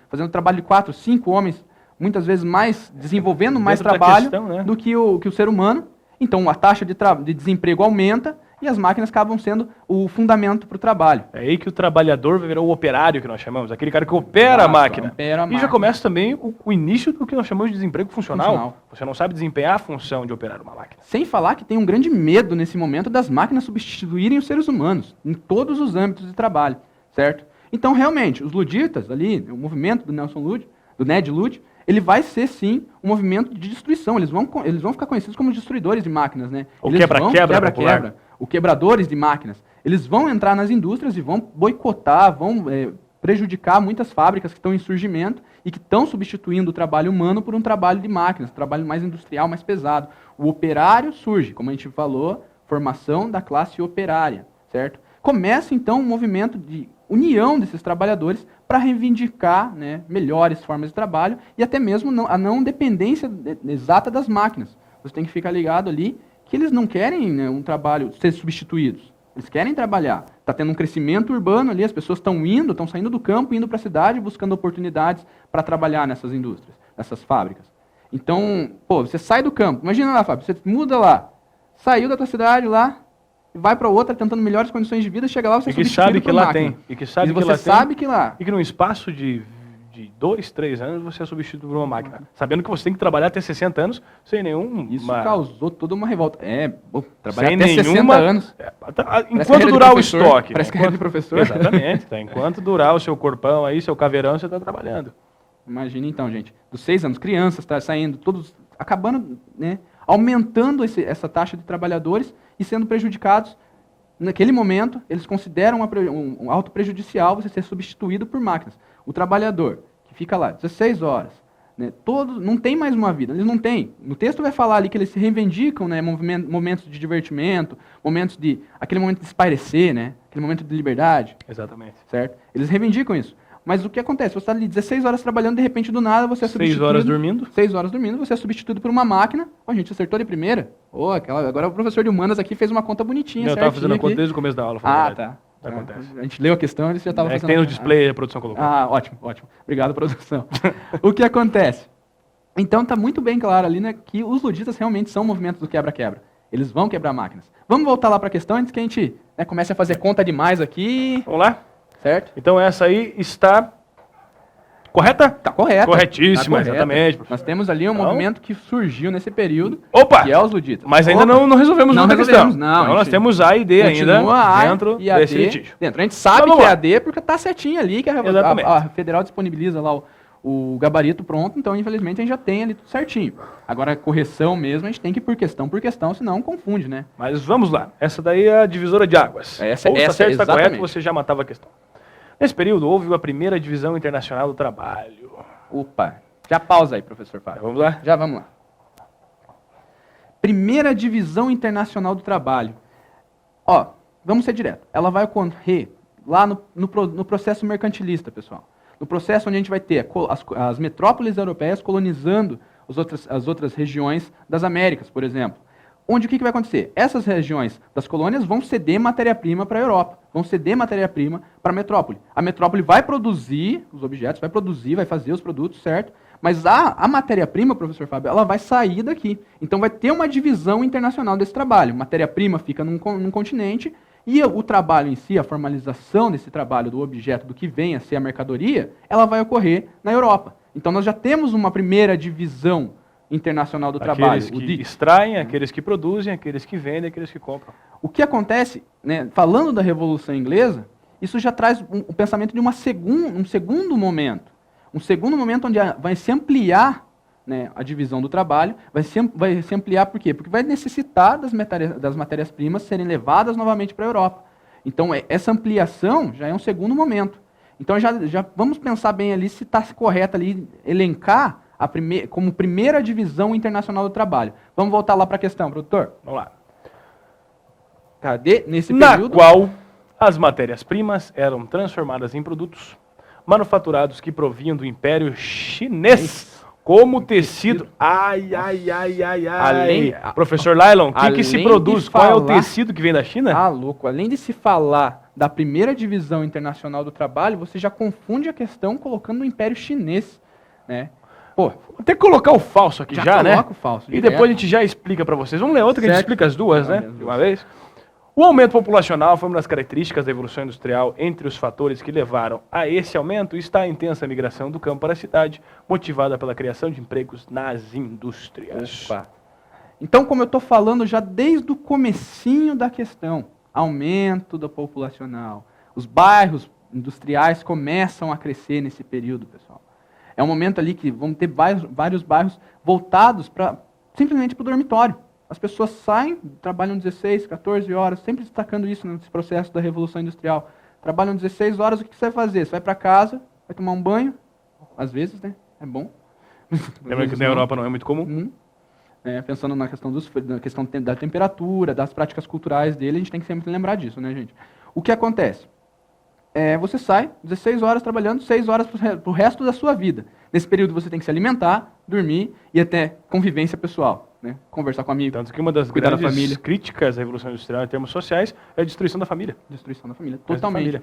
fazendo trabalho de 4, 5 homens, muitas vezes mais, desenvolvendo mais trabalho do que o ser humano. Então a taxa de desemprego aumenta e as máquinas acabam sendo o fundamento para o trabalho. É aí que o trabalhador virou o operário, que nós chamamos, aquele cara que opera a máquina. E já começa também o início do que nós chamamos de desemprego funcional. Você não sabe desempenhar a função de operar uma máquina. Sem falar que tem um grande medo nesse momento das máquinas substituírem os seres humanos em todos os âmbitos de trabalho, certo? Então, realmente, os luditas ali, o movimento do Ned Ludd, ele vai ser, sim, um movimento de destruição. Eles vão ficar conhecidos como destruidores de máquinas, né? O quebra-quebra. O quebradores de máquinas. Eles vão entrar nas indústrias e vão boicotar, vão prejudicar muitas fábricas que estão em surgimento e que estão substituindo o trabalho humano por um trabalho de máquinas, trabalho mais industrial, mais pesado. O operário surge, como a gente falou, formação da classe operária, certo? Começa, então, um movimento de união desses trabalhadores para reivindicar, né, melhores formas de trabalho e até mesmo a não dependência exata das máquinas. Você tem que ficar ligado ali que eles não querem, né, um trabalho ser substituídos. Eles querem trabalhar. Está tendo um crescimento urbano ali, as pessoas estão saindo do campo, indo para a cidade, buscando oportunidades para trabalhar nessas indústrias, nessas fábricas. Então, você sai do campo, imagina lá, Fábio, você muda lá, saiu da tua cidade lá, vai para outra tentando melhores condições de vida, chega lá, você é substituído por máquina. E que sabe que lá tem. E você sabe que lá. E que num espaço de 2, 3 anos você é substituído por uma máquina. Sabendo que você tem que trabalhar até 60 anos sem nenhum... Isso causou toda uma revolta. Trabalhar até 60 anos... Enquanto durar o estoque. Parece carreira de professor. Exatamente. Enquanto durar o seu corpão aí, seu caveirão, você está trabalhando. Imagina então, gente. Dos 6 anos, crianças, tá saindo, todos acabando, né, aumentando essa taxa de trabalhadores e sendo prejudicados. Naquele momento, eles consideram um auto prejudicial você ser substituído por máquinas. O trabalhador, que fica lá 16 horas, né, não tem mais uma vida, eles não têm. No texto vai falar ali que eles se reivindicam, né, momentos de divertimento, aquele momento de espairecer, né, aquele momento de liberdade. Exatamente. Certo? Eles reivindicam isso. Mas o que acontece? Você está ali 16 horas trabalhando, de repente, do nada, você é substituído... 6 horas dormindo. 6 horas dormindo, você é substituído por uma máquina. A gente acertou de primeira. Agora o professor de humanas aqui fez uma conta bonitinha, Eu estava fazendo a conta desde o começo da aula. Tá. Acontece. A gente leu a questão, ele já estava fazendo... tem no display, a produção colocou. Ótimo. Obrigado, produção. O que acontece? Então, está muito bem claro ali, né, que os ludistas realmente são movimentos do quebra-quebra. Eles vão quebrar máquinas. Vamos voltar lá para a questão antes que a gente, né, comece a fazer conta demais aqui. Vamos lá? Certo? Então, essa aí está... correta? Está correta. Corretíssima, tá correta. Exatamente. Nós temos ali um movimento que surgiu nesse período, que é os luditas. Mas ainda não resolvemos a questão. Não, então nós temos A e D ainda dentro desse litígio. A gente sabe que é a D porque está certinho ali, que a Federal disponibiliza lá o gabarito pronto, então infelizmente a gente já tem ali tudo certinho. Agora a correção mesmo, a gente tem que ir por questão, senão confunde, né? Mas vamos lá. Essa daí é a divisora de águas. Essa certo, está correto, você já matava a questão. Nesse período, houve a primeira divisão internacional do trabalho. Opa, já pausa aí, professor Fábio. Vamos lá? Já vamos lá. Primeira divisão internacional do trabalho. Vamos ser direto. Ela vai ocorrer lá no processo mercantilista, pessoal. No processo onde a gente vai ter as metrópoles europeias colonizando as outras regiões das Américas, por exemplo. Onde o que vai acontecer? Essas regiões das colônias vão ceder matéria-prima para a Europa, vão ceder matéria-prima para a metrópole. A metrópole vai produzir os objetos, vai fazer os produtos, certo? Mas a matéria-prima, professor Fábio, ela vai sair daqui. Então vai ter uma divisão internacional desse trabalho. Matéria-prima fica num continente e o trabalho em si, a formalização desse trabalho do objeto, do que vem a ser a mercadoria, ela vai ocorrer na Europa. Então nós já temos uma primeira divisão internacional do trabalho. Aqueles que extraem, aqueles que produzem, aqueles que vendem, aqueles que compram. O que acontece, né, falando da Revolução Inglesa, isso já traz o pensamento de um segundo momento. Um segundo momento onde vai se ampliar, né, a divisão do trabalho, vai se ampliar por quê? Porque vai necessitar das matérias-primas serem levadas novamente para a Europa. Então, essa ampliação já é um segundo momento. Então, já vamos pensar bem ali se está correto ali elencar como primeira divisão internacional do trabalho. Vamos voltar lá para a questão, produtor? Vamos lá. Cadê? Nesse período? Na qual As matérias-primas eram transformadas em produtos manufaturados que provinham do Império Chinês, como tecido. Ai. Professor Lailon, o que se além produz? de Qual é o falar- tecido que vem da China? Ah, louco. Além de se falar da primeira divisão internacional do trabalho, você já confunde a questão colocando o Império Chinês, né? Pô, Vou ter que colocar o falso aqui já, né? coloca o falso. E depois a gente já explica para vocês. Vamos ler outra que a gente Certo. explica as duas, né? Vamos De uma vez. O aumento populacional foi uma das características da evolução industrial. Entre os fatores que levaram a esse aumento está a intensa migração do campo para a cidade, motivada pela criação de empregos nas indústrias. Opa. Então, como eu estou falando já desde o comecinho da questão, aumento da populacional, os bairros industriais começam a crescer nesse período, pessoal. É um momento ali que vão ter vários bairros voltados simplesmente para o dormitório. As pessoas saem, trabalham 16, 14 horas, sempre destacando isso nesse processo da Revolução Industrial. Trabalham 16 horas, o que você vai fazer? Você vai para casa, vai tomar um banho, às vezes, né? É bom. Lembra que na Europa não é muito comum? Pensando na questão, da temperatura, das práticas culturais dele, a gente tem que sempre lembrar disso, né, gente? O que acontece? Você sai, 16 horas trabalhando, 6 horas para o resto da sua vida. Nesse período você tem que se alimentar, dormir e até convivência pessoal, né? Conversar com amigos, Tanto que uma das cuidar da grandes família. críticas à Revolução Industrial em termos sociais é a destruição da família. Destruição da família, Da totalmente.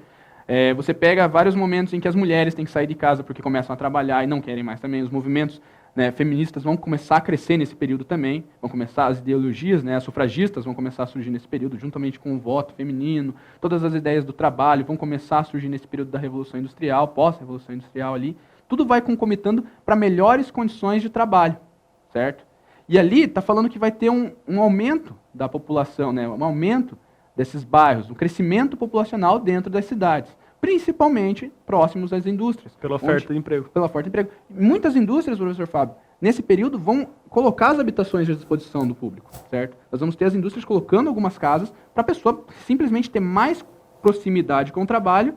família. Você pega vários momentos em que as mulheres têm que sair de casa porque começam a trabalhar e não querem mais também. Os movimentos, né, feministas vão começar a crescer nesse período também. Vão começar as ideologias, né, as sufragistas vão começar a surgir nesse período, juntamente com o voto feminino. Todas as ideias do trabalho vão começar a surgir nesse período da Revolução Industrial, pós-Revolução Industrial ali. Tudo vai concomitando para melhores condições de trabalho, certo? E ali está falando que vai ter um aumento da população, né, um aumento desses bairros, um crescimento populacional dentro das cidades, principalmente próximos às indústrias. Pela oferta de emprego. Pela oferta de emprego. Muitas indústrias, professor Fábio, nesse período vão colocar as habitações à disposição do público, certo? Nós vamos ter as indústrias colocando algumas casas para a pessoa simplesmente ter mais proximidade com o trabalho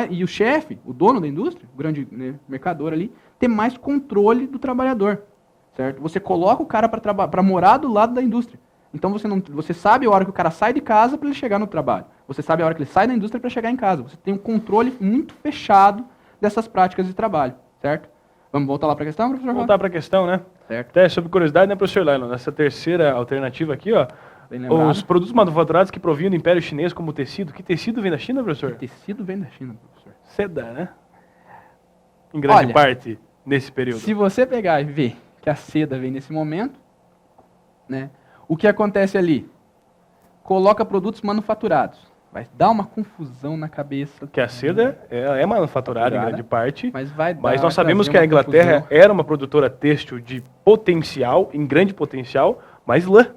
e o chefe, o dono da indústria, o grande, né, mercador ali, ter mais controle do trabalhador, certo? Você coloca o cara para morar do lado da indústria. Então você sabe a hora que o cara sai de casa para ele chegar no trabalho. Você sabe a hora que ele sai da indústria para chegar em casa. Você tem um controle muito fechado dessas práticas de trabalho, certo? Vamos voltar lá para a questão, professor? Voltar para a questão, né? Certo. Até sobre curiosidade, né, professor Lailon? Nessa terceira alternativa aqui, ó, Bem lembrado. os produtos manufaturados que provinham do Império Chinês como tecido. Que tecido vem da China, professor? Tecido vem da China, professor. Seda, né? Em grande Olha, parte nesse período. Se você pegar e ver que a seda vem nesse momento, né? O que acontece ali? Coloca produtos manufaturados. Vai dar uma confusão na cabeça. Que a seda é manufaturada em grande parte, mas nós sabemos que a Inglaterra era uma produtora têxtil de potencial, em grande potencial, mas lã.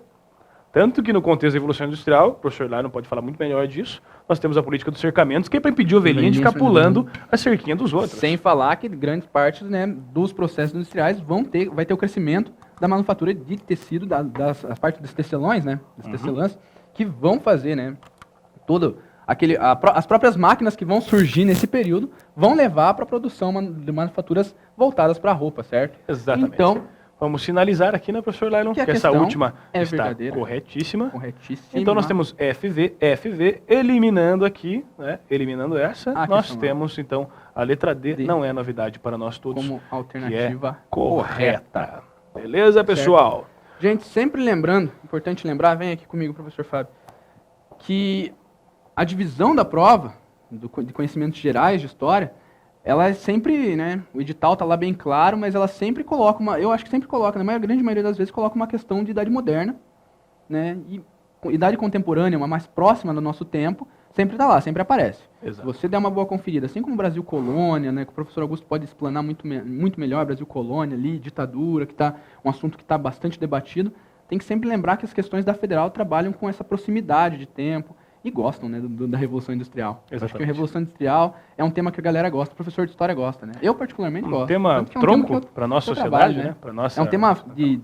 Tanto que no contexto da Revolução Industrial, o professor Lailon pode falar muito melhor disso, nós temos a política dos cercamentos, que é para impedir o ovelhinho de ficar pulando a cerquinha dos outros. Sem falar que grandes partes, né, dos processos industriais vai ter o crescimento da manufatura de tecido, das partes dos tecelões, né, das tecelãs, que vão fazer, né, as próprias máquinas que vão surgir nesse período vão levar para a produção de manufaturas voltadas para a roupa, certo? Exatamente. Então, vamos sinalizar aqui, né, professor Lailon, que essa questão última é está verdadeira. corretíssima. corretíssimo. Então nós temos FV, eliminando aqui, né, eliminando essa, A nós questão temos então a letra D, D. não é novidade para nós todos, como que alternativa é correta. Beleza, pessoal? Gente, sempre lembrando, importante lembrar, vem aqui comigo, professor Fábio, que a divisão da prova, de conhecimentos gerais de história, ela é sempre, né, o edital está lá bem claro, mas ela sempre coloca eu acho que sempre coloca, na grande maioria das vezes, coloca uma questão de idade moderna, né, e idade contemporânea, uma mais próxima do nosso tempo, sempre está lá, sempre aparece. Exato. Se você der uma boa conferida, assim como Brasil Colônia, né, que o professor Augusto pode explanar muito melhor, Brasil Colônia ali, ditadura, que tá um assunto que está bastante debatido, tem que sempre lembrar que as questões da Federal trabalham com essa proximidade de tempo e gostam, né, da Revolução Industrial. Exatamente. Acho que a Revolução Industrial é um tema que a galera gosta, o professor de História gosta, né? Eu particularmente gosto. Tema Tanto que é um tronco tema que para nossa eu sociedade, trabalho, né? Para nossa... É um tema de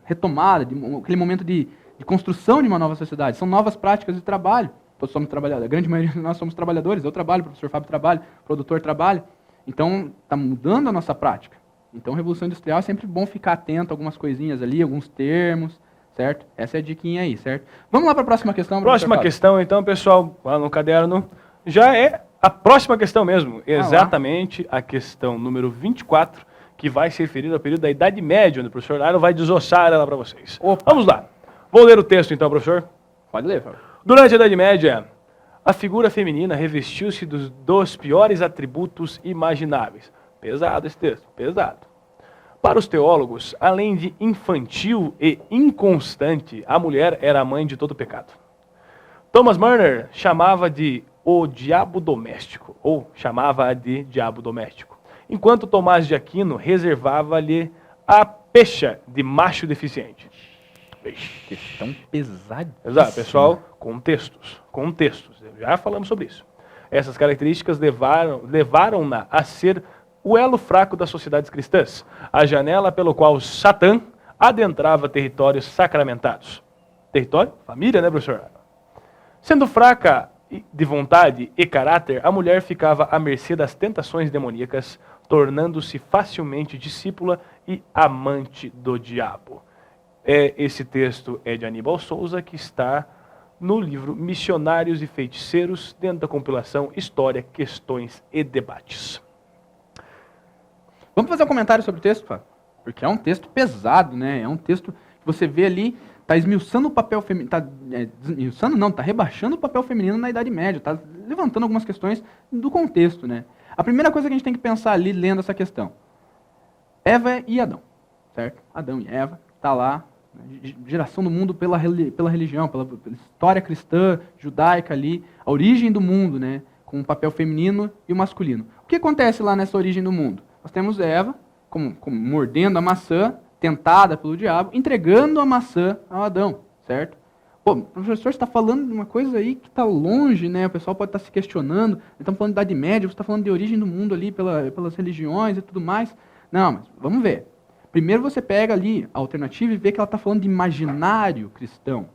retomada, aquele momento de construção de uma nova sociedade. São novas práticas de trabalho. Todos somos trabalhadores, a grande maioria de nós somos trabalhadores. Eu trabalho, o professor Fábio trabalha, o produtor trabalha. Então, está mudando a nossa prática. Então, Revolução Industrial é sempre bom ficar atento a algumas coisinhas ali, alguns termos, certo? Essa é a diquinha aí, certo? Vamos lá para a próxima questão. Próxima questão, então, pessoal, lá no caderno, já é a próxima questão mesmo, exatamente a questão número 24, que vai se referir ao período da Idade Média, onde o professor Aro vai desossar ela para vocês. Opa. Vamos lá. Vou ler o texto, então, professor. Pode ler, Fábio. Durante a Idade Média, a figura feminina revestiu-se dos piores atributos imagináveis. Pesado esse texto, pesado. Para os teólogos, além de infantil e inconstante, a mulher era a mãe de todo pecado. Thomas Murner chamava de o diabo doméstico, ou chamava-a de diabo doméstico, enquanto Tomás de Aquino reservava-lhe a pecha de macho deficiente. Questão pesadíssima. Exato, pessoal, contextos. Já falamos sobre isso. Essas características levaram-na a ser o elo fraco das sociedades cristãs, a janela pelo qual Satã adentrava territórios sacramentados. Território? Família, né, professor? Sendo fraca de vontade e caráter, a mulher ficava à mercê das tentações demoníacas, tornando-se facilmente discípula e amante do diabo. Esse texto é de Aníbal Souza, que está no livro Missionários e Feiticeiros, dentro da compilação História, Questões e Debates. Vamos fazer um comentário sobre o texto, Fábio? Porque é um texto pesado, né? É um texto que você vê ali, está esmiuçando o papel feminino, está rebaixando o papel feminino na Idade Média, está levantando algumas questões do contexto, né? A primeira coisa que a gente tem que pensar ali, lendo essa questão, Eva e Adão, certo? Adão e Eva, está lá, geração do mundo pela religião, pela história cristã, judaica ali, a origem do mundo, né? Com o papel feminino e o masculino. O que acontece lá nessa origem do mundo? Nós temos Eva, como mordendo a maçã, tentada pelo diabo, entregando a maçã ao Adão, certo? Pô, o professor está falando de uma coisa aí que está longe, né? O pessoal pode estar se questionando. Estamos falando de Idade Média, você está falando de origem do mundo ali, pelas religiões e tudo mais. Não, mas vamos ver. Primeiro você pega ali a alternativa e vê que ela está falando de imaginário cristão.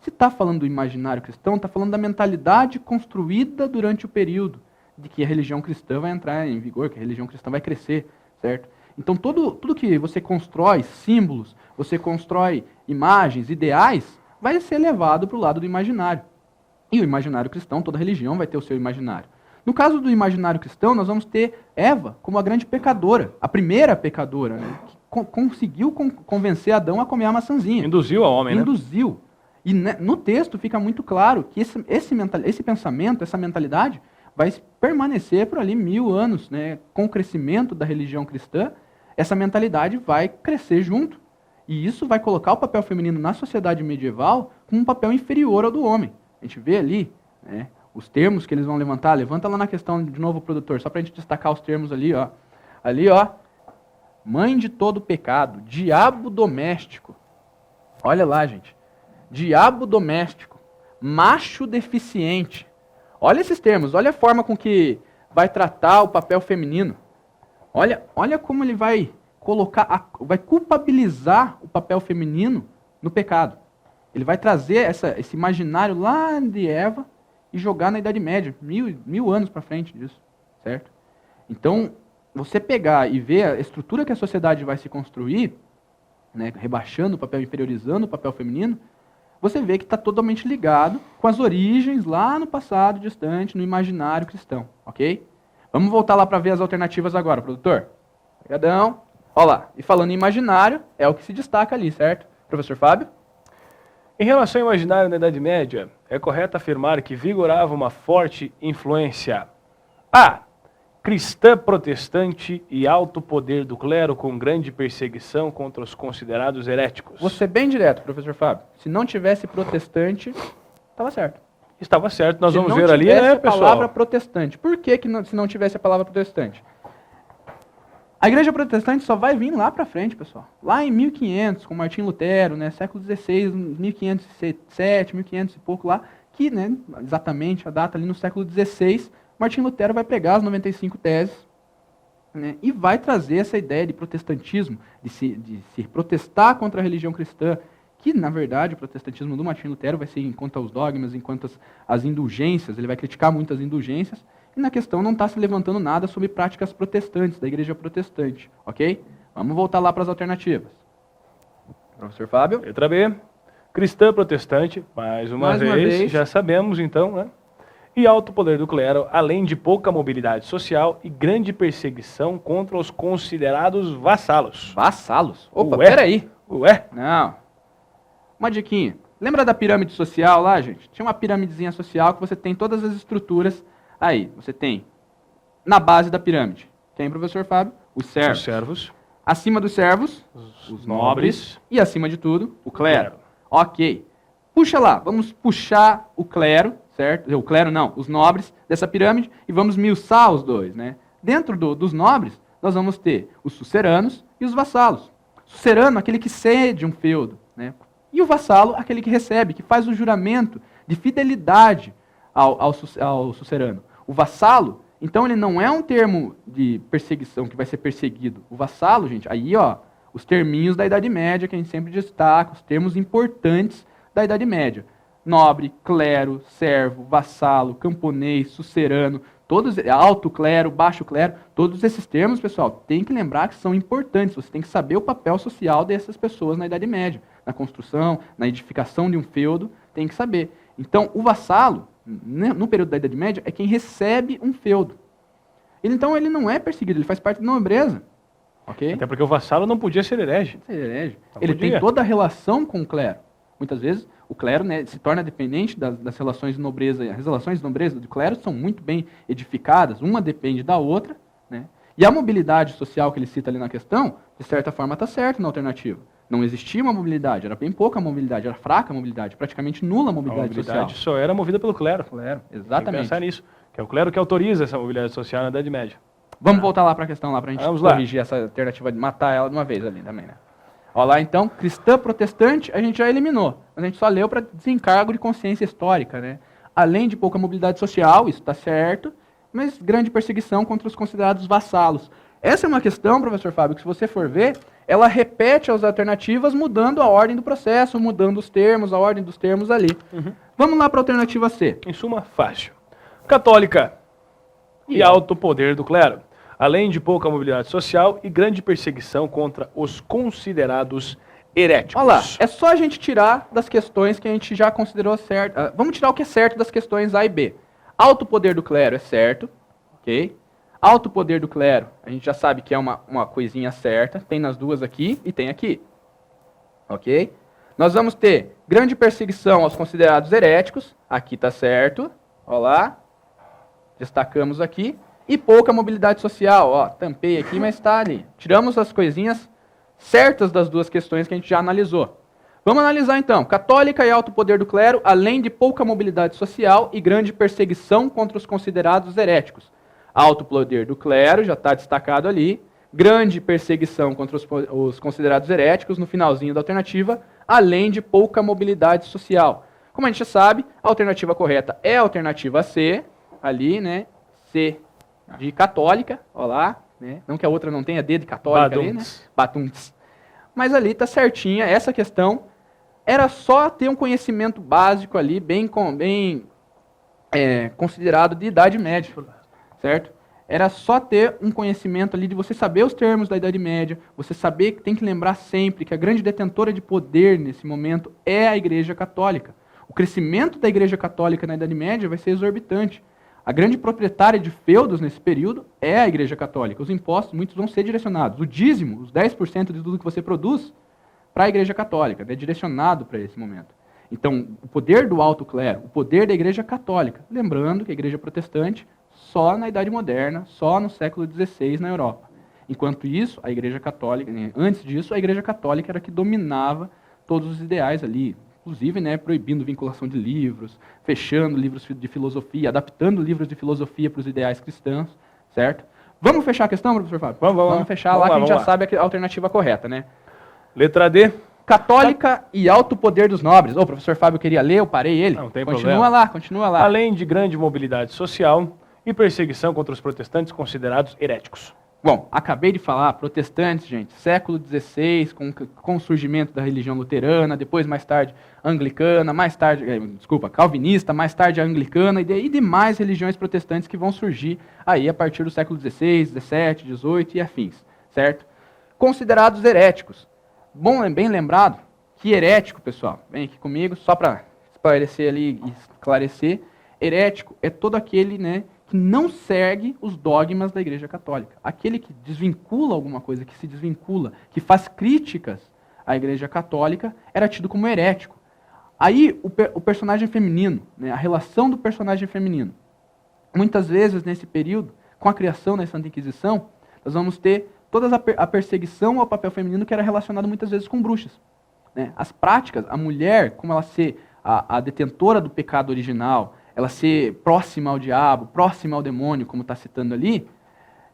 Se está falando do imaginário cristão, está falando da mentalidade construída durante o período de que a religião cristã vai entrar em vigor, que a religião cristã vai crescer, certo? Então, tudo que você constrói, símbolos, você constrói imagens, ideais, vai ser levado para o lado do imaginário. E o imaginário cristão, toda religião vai ter o seu imaginário. No caso do imaginário cristão, nós vamos ter Eva como a grande pecadora, a primeira pecadora, né, que conseguiu convencer Adão a comer a maçãzinha. Induziu ao homem, né? Induziu. E no texto fica muito claro que esse pensamento, essa mentalidade, vai permanecer por ali 1000 anos, né? Com o crescimento da religião cristã, essa mentalidade vai crescer junto. E isso vai colocar o papel feminino na sociedade medieval com um papel inferior ao do homem. A gente vê ali, né, os termos que eles vão levantar. Levanta lá na questão de novo, produtor, só para a gente destacar os termos ali, ó. Ali, ó, mãe de todo pecado, diabo doméstico. Olha lá, gente. Diabo doméstico, macho deficiente. Olha esses termos, olha a forma com que vai tratar o papel feminino. Olha como ele vai colocar, vai culpabilizar o papel feminino no pecado. Ele vai trazer esse imaginário lá de Eva e jogar na Idade Média, mil anos para frente disso, certo? Então, você pegar e ver a estrutura que a sociedade vai se construir, né, rebaixando o papel, inferiorizando o papel feminino, você vê que está totalmente ligado com as origens lá no passado distante, no imaginário cristão, ok? Vamos voltar lá para ver as alternativas agora, produtor. Obrigadão. Olha lá, e falando em imaginário, é o que se destaca ali, certo? Professor Fábio? Em relação ao imaginário na Idade Média, é correto afirmar que vigorava uma forte influência A. Cristã protestante e alto poder do clero com grande perseguição contra os considerados heréticos. Vou ser bem direto, professor Fábio. Se não tivesse protestante, estava certo. Estava certo, nós vamos ver ali, né, pessoal? Se não tivesse a palavra protestante. Por que se não tivesse a palavra protestante? A igreja protestante só vai vir lá para frente, pessoal. Lá em 1500, com Martim Lutero, né, século XVI, 1507, 1500 e pouco lá, que, né, exatamente a data ali no século XVI, Martim Lutero vai pregar as 95 teses, né, e vai trazer essa ideia de protestantismo, de se protestar contra a religião cristã, que, na verdade, o protestantismo do Martim Lutero vai ser enquanto aos dogmas, enquanto as indulgências, ele vai criticar muito as indulgências, e na questão não está se levantando nada sobre práticas protestantes, da igreja protestante, ok? Vamos voltar lá para as alternativas. Professor Fábio? Letra B. cristã protestante, mais uma vez, já sabemos então, né? E alto poder do clero, além de pouca mobilidade social e grande perseguição contra os considerados vassalos. Vassalos? Opa, Ué? peraí. Ué? Não. Uma diquinha. Lembra da pirâmide social lá, gente? Tinha uma piramidezinha social que você tem todas as estruturas aí. Você tem, na base da pirâmide, quem, professor Fábio? Os servos. Os servos. Acima dos servos, os nobres. E acima de tudo, o clero. Ok. Puxa lá, vamos puxar o clero, certo? O clero não, os nobres dessa pirâmide e vamos miuçar os dois, né? Dentro dos nobres, nós vamos ter os suceranos e os vassalos. Sucerano, aquele que cede um feudo, né? E o vassalo, aquele que recebe, que faz o juramento de fidelidade ao sucerano. O vassalo, então, ele não é um termo de perseguição, que vai ser perseguido. O vassalo, gente, aí, ó, os terminhos da Idade Média, que a gente sempre destaca, os termos importantes da Idade Média. Nobre, clero, servo, vassalo, camponês, sucerano, todos, alto clero, baixo clero, todos esses termos, pessoal, tem que lembrar que são importantes. Você tem que saber o papel social dessas pessoas na Idade Média. Na construção, na edificação de um feudo, tem que saber. Então, o vassalo, no período da Idade Média, é quem recebe um feudo. Então, ele não é perseguido, ele faz parte da nobreza. Okay? Até porque o vassalo não podia ser herege. Ele tem toda a relação com o clero. Muitas vezes, o clero, né, se torna dependente das relações de nobreza. As relações de nobreza do clero são muito bem edificadas, uma depende da outra. Né? E a mobilidade social que ele cita ali na questão, de certa forma, está certo na alternativa. Não existia uma mobilidade, era bem pouca mobilidade, era fraca a mobilidade, praticamente nula a mobilidade social. Só era movida pelo clero. Exatamente. Tem que pensar nisso, que é o clero que autoriza essa mobilidade social na Idade Média. Vamos voltar lá para a questão, lá para a gente corrigir essa alternativa de matar ela de uma vez ali também, né? Olha lá, então, cristã protestante, a gente já eliminou. A gente só leu para desencargo de consciência histórica, né? Além de pouca mobilidade social, isso está certo, mas grande perseguição contra os considerados vassalos. Essa é uma questão, professor Fábio, que se você for ver, ela repete as alternativas mudando a ordem do processo, mudando os termos, a ordem dos termos ali. Vamos lá para a alternativa C. Em suma, fácil. Católica e alto poder do clero, além de pouca mobilidade social e grande perseguição contra os considerados heréticos. Olha lá, é só a gente tirar das questões que a gente já considerou certo. Vamos tirar o que é certo das questões A e B. Alto poder do clero é certo, ok? Alto poder do clero, a gente já sabe que é uma coisinha certa, tem nas duas aqui e tem aqui, ok? Nós vamos ter grande perseguição aos considerados heréticos, aqui está certo, ó lá, destacamos aqui, e pouca mobilidade social, ó, tampei aqui, mas está ali. Tiramos as coisinhas certas das duas questões que a gente já analisou. Vamos analisar então, católica e alto poder do clero, além de pouca mobilidade social e grande perseguição contra os considerados heréticos. Alto poder do clero, já está destacado ali. Grande perseguição contra os considerados heréticos, no finalzinho da alternativa, além de pouca mobilidade social. Como a gente já sabe, a alternativa correta é a alternativa C, ali, né? C de católica, ó lá, né? Não que a outra não tenha D de católica ali, né? Batuntes. Mas ali está certinha, essa questão era só ter um conhecimento básico ali, bem considerado de Idade Média. Certo? Era só ter um conhecimento ali de você saber os termos da Idade Média, você saber que tem que lembrar sempre que a grande detentora de poder nesse momento é a Igreja Católica. O crescimento da Igreja Católica na Idade Média vai ser exorbitante. A grande proprietária de feudos nesse período é a Igreja Católica. Os impostos, muitos vão ser direcionados. O dízimo, os 10% de tudo que você produz, para a Igreja Católica, é direcionado para esse momento. Então, o poder do alto clero, o poder da Igreja Católica, lembrando que a Igreja Protestante só na Idade Moderna, só no século XVI na Europa. Enquanto isso, a Igreja Católica, antes disso, a Igreja Católica era que dominava todos os ideais ali, inclusive, né, proibindo vinculação de livros, fechando livros de filosofia, adaptando livros de filosofia para os ideais cristãos, certo? Vamos fechar a questão, professor Fábio? Vamos fechar lá, que a gente já sabe a alternativa correta, né? Letra D. Católica e alto poder dos nobres. O professor Fábio queria ler, eu parei ele. Não tem problema. Continua lá. Além de grande mobilidade social e perseguição contra os protestantes considerados heréticos. Bom, acabei de falar, protestantes, gente, século XVI, com o surgimento da religião luterana, depois mais tarde anglicana, calvinista, mais tarde anglicana e demais religiões protestantes que vão surgir aí a partir do século XVI, XVII, XVIII e afins, certo? Considerados heréticos. Bom, bem lembrado Que herético, pessoal, vem aqui comigo, só para esclarecer ali e esclarecer, herético é todo aquele, né, que não segue os dogmas da Igreja Católica. Aquele que desvincula alguma coisa, que se desvincula, que faz críticas à Igreja Católica, era tido como herético. Aí, o personagem feminino, né, a relação do personagem feminino. Muitas vezes, nesse período, com a criação da Santa Inquisição, nós vamos ter toda a perseguição ao papel feminino que era relacionado muitas vezes com bruxas. Né? As práticas, a mulher, como ela ser a detentora do pecado original, ela ser próxima ao diabo, próxima ao demônio, como está citando ali,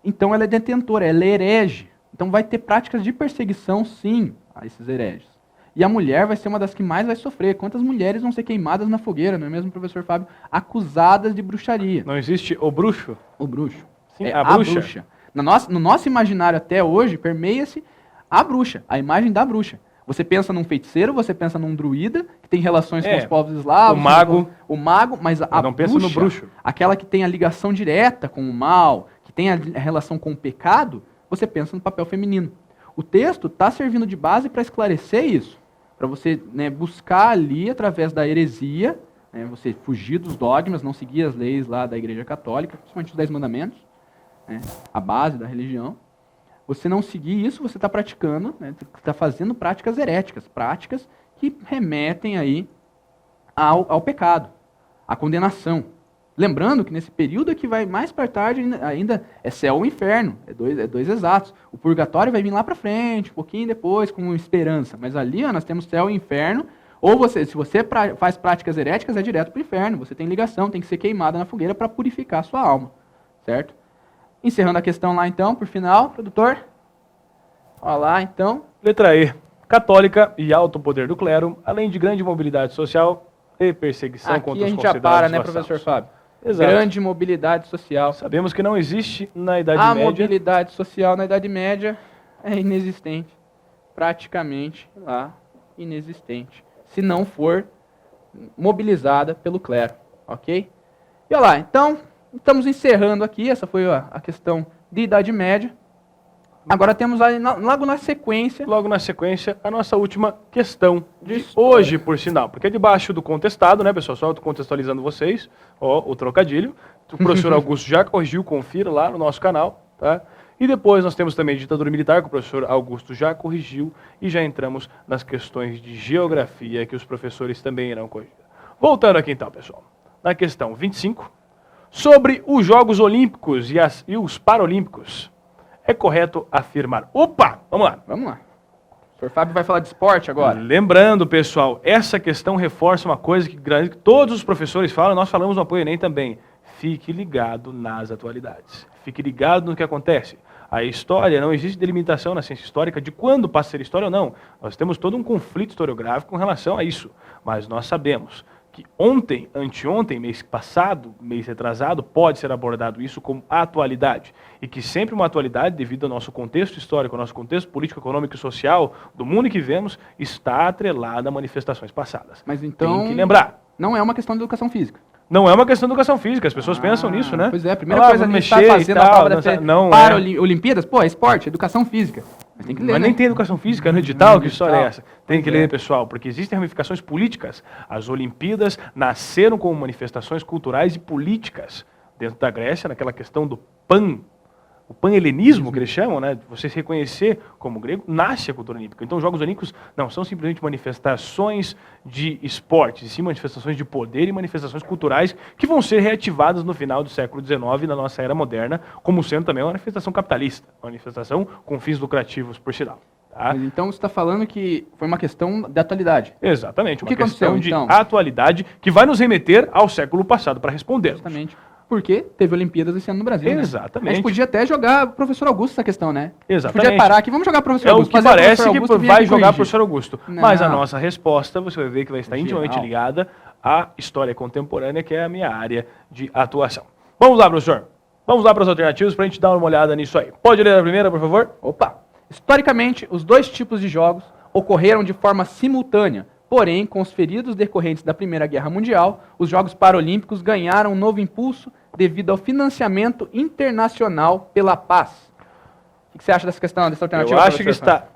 então ela é detentora, ela é herege. Então vai ter práticas de perseguição, sim, a esses hereges. E a mulher vai ser uma das que mais vai sofrer. Quantas mulheres vão ser queimadas na fogueira, não é mesmo, professor Fábio? Acusadas de bruxaria. Não existe o bruxo? O bruxo. Sim, É a bruxa. No nosso imaginário até hoje, permeia-se a bruxa, a imagem da bruxa. Você pensa num feiticeiro, você pensa num druida, que tem relações com os povos eslavos. O mago, mas a não pensa no bruxo. Aquela que tem a ligação direta com o mal, que tem a relação com o pecado, você pensa no papel feminino. O texto está servindo de base para esclarecer isso. Para você, né, buscar ali, através da heresia, né, você fugir dos dogmas, não seguir as leis lá da Igreja Católica, principalmente os 10 mandamentos, né, a base da religião. Você não seguir isso, você está praticando, né, está fazendo práticas heréticas, práticas que remetem aí ao pecado, à condenação. Lembrando que nesse período que vai mais para tarde ainda é céu ou inferno, é dois exatos. O purgatório vai vir lá para frente, um pouquinho depois, com esperança. Mas ali nós temos céu e inferno, ou se você faz práticas heréticas, é direto para o inferno. Você tem ligação, tem que ser queimada na fogueira para purificar a sua alma, certo? Encerrando a questão lá então, por final, produtor. Olha lá então. Letra E. Católica e alto poder do clero, além de grande mobilidade social e perseguição contra os Aqui a gente já para, né, professor Fábio? Exato. Grande mobilidade social. Sabemos que não existe na Idade Média. A mobilidade social na Idade Média é inexistente. Praticamente lá, inexistente. Se não for mobilizada pelo clero, ok? E olha lá, então, estamos encerrando aqui, essa foi a questão de Idade Média. Agora temos aí, logo na sequência... Logo na sequência, a nossa última questão de hoje, por sinal. Porque é debaixo do contestado, né, pessoal? Só contextualizando vocês, ó, o trocadilho. O professor Augusto já corrigiu, confira lá no nosso canal, tá? E depois nós temos também ditadura militar, que o professor Augusto já corrigiu. E já entramos nas questões de geografia, que os professores também irão corrigir. Voltando aqui então, pessoal. Na questão 25, sobre os Jogos Olímpicos e os Paralímpicos. É correto afirmar. Opa, vamos lá. Vamos lá. O senhor Fábio vai falar de esporte agora. Lembrando, pessoal, essa questão reforça uma coisa que todos os professores falam, nós falamos no Apoio Enem também. Fique ligado nas atualidades. Fique ligado no que acontece. A história, não existe delimitação na ciência histórica de quando passa a ser história ou não. Nós temos todo um conflito historiográfico com relação a isso. Mas nós sabemos que ontem, anteontem, mês passado, mês retrasado, pode ser abordado isso como atualidade. E que sempre uma atualidade, devido ao nosso contexto histórico, ao nosso contexto político, econômico e social, do mundo em que vivemos, está atrelada a manifestações passadas. Mas então, tem que lembrar. Não é uma questão de educação física. Não é uma questão de educação física, as pessoas pensam nisso, né? Pois é, a primeira coisa que a gente está fazendo a prova para Olimpíadas, pô, é esporte, educação física. Mas tem que ler, Mas né? nem tem educação física no edital, que história é essa? Tem que ler, pessoal, porque existem ramificações políticas. As Olimpíadas nasceram como manifestações culturais e políticas dentro da Grécia, naquela questão do o pan-helenismo, que eles chamam, né? Você se reconhecer como grego, nasce a cultura olímpica. Então, os Jogos Olímpicos não são simplesmente manifestações de esportes, e sim manifestações de poder e manifestações culturais que vão ser reativadas no final do século XIX, na nossa era moderna, como sendo também uma manifestação capitalista, uma manifestação com fins lucrativos, por sinal. Tá? Mas então você está falando que foi uma questão de atualidade. Exatamente, O que uma questão aconteceu, de então? atualidade que vai nos remeter ao século passado para responder. Justamente. Porque teve Olimpíadas esse ano no Brasil. Exatamente. Né? A gente podia até jogar o professor Augusto essa questão, né? Exatamente. Podia parar aqui, vamos jogar o professor Augusto. É o que parece que vai jogar o professor Augusto. Não. Mas a nossa resposta, você vai ver que vai estar Geral. intimamente ligada à história contemporânea, que é a minha área de atuação. Vamos lá, professor. Vamos lá para as alternativas para a gente dar uma olhada nisso aí. Pode ler a primeira, por favor? Opa! Historicamente, os dois tipos de jogos ocorreram de forma simultânea. Porém, com os feridos decorrentes da Primeira Guerra Mundial, os Jogos Paralímpicos ganharam um novo impulso devido ao financiamento internacional pela paz. O que você acha dessa questão, dessa alternativa? Eu acho que está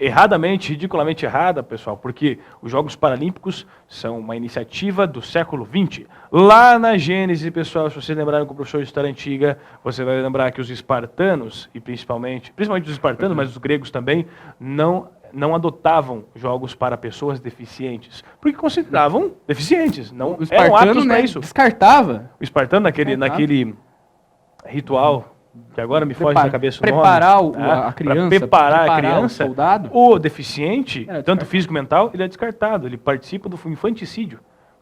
erradamente, ridiculamente errada, pessoal, porque os Jogos Paralímpicos são uma iniciativa do século XX. Lá na Gênese, pessoal, se vocês lembrarem com o professor de História Antiga, você vai lembrar que os espartanos, e principalmente os espartanos, mas os gregos também, não adotavam jogos para pessoas deficientes, porque consideravam deficientes, não eram aptos para isso. Descartava. O espartano, naquele ritual, que agora me foge da cabeça o nome. Preparar a criança. Preparar a criança, o soldado. O deficiente, tanto físico como mental, ele é descartado, ele participa do infanticídio.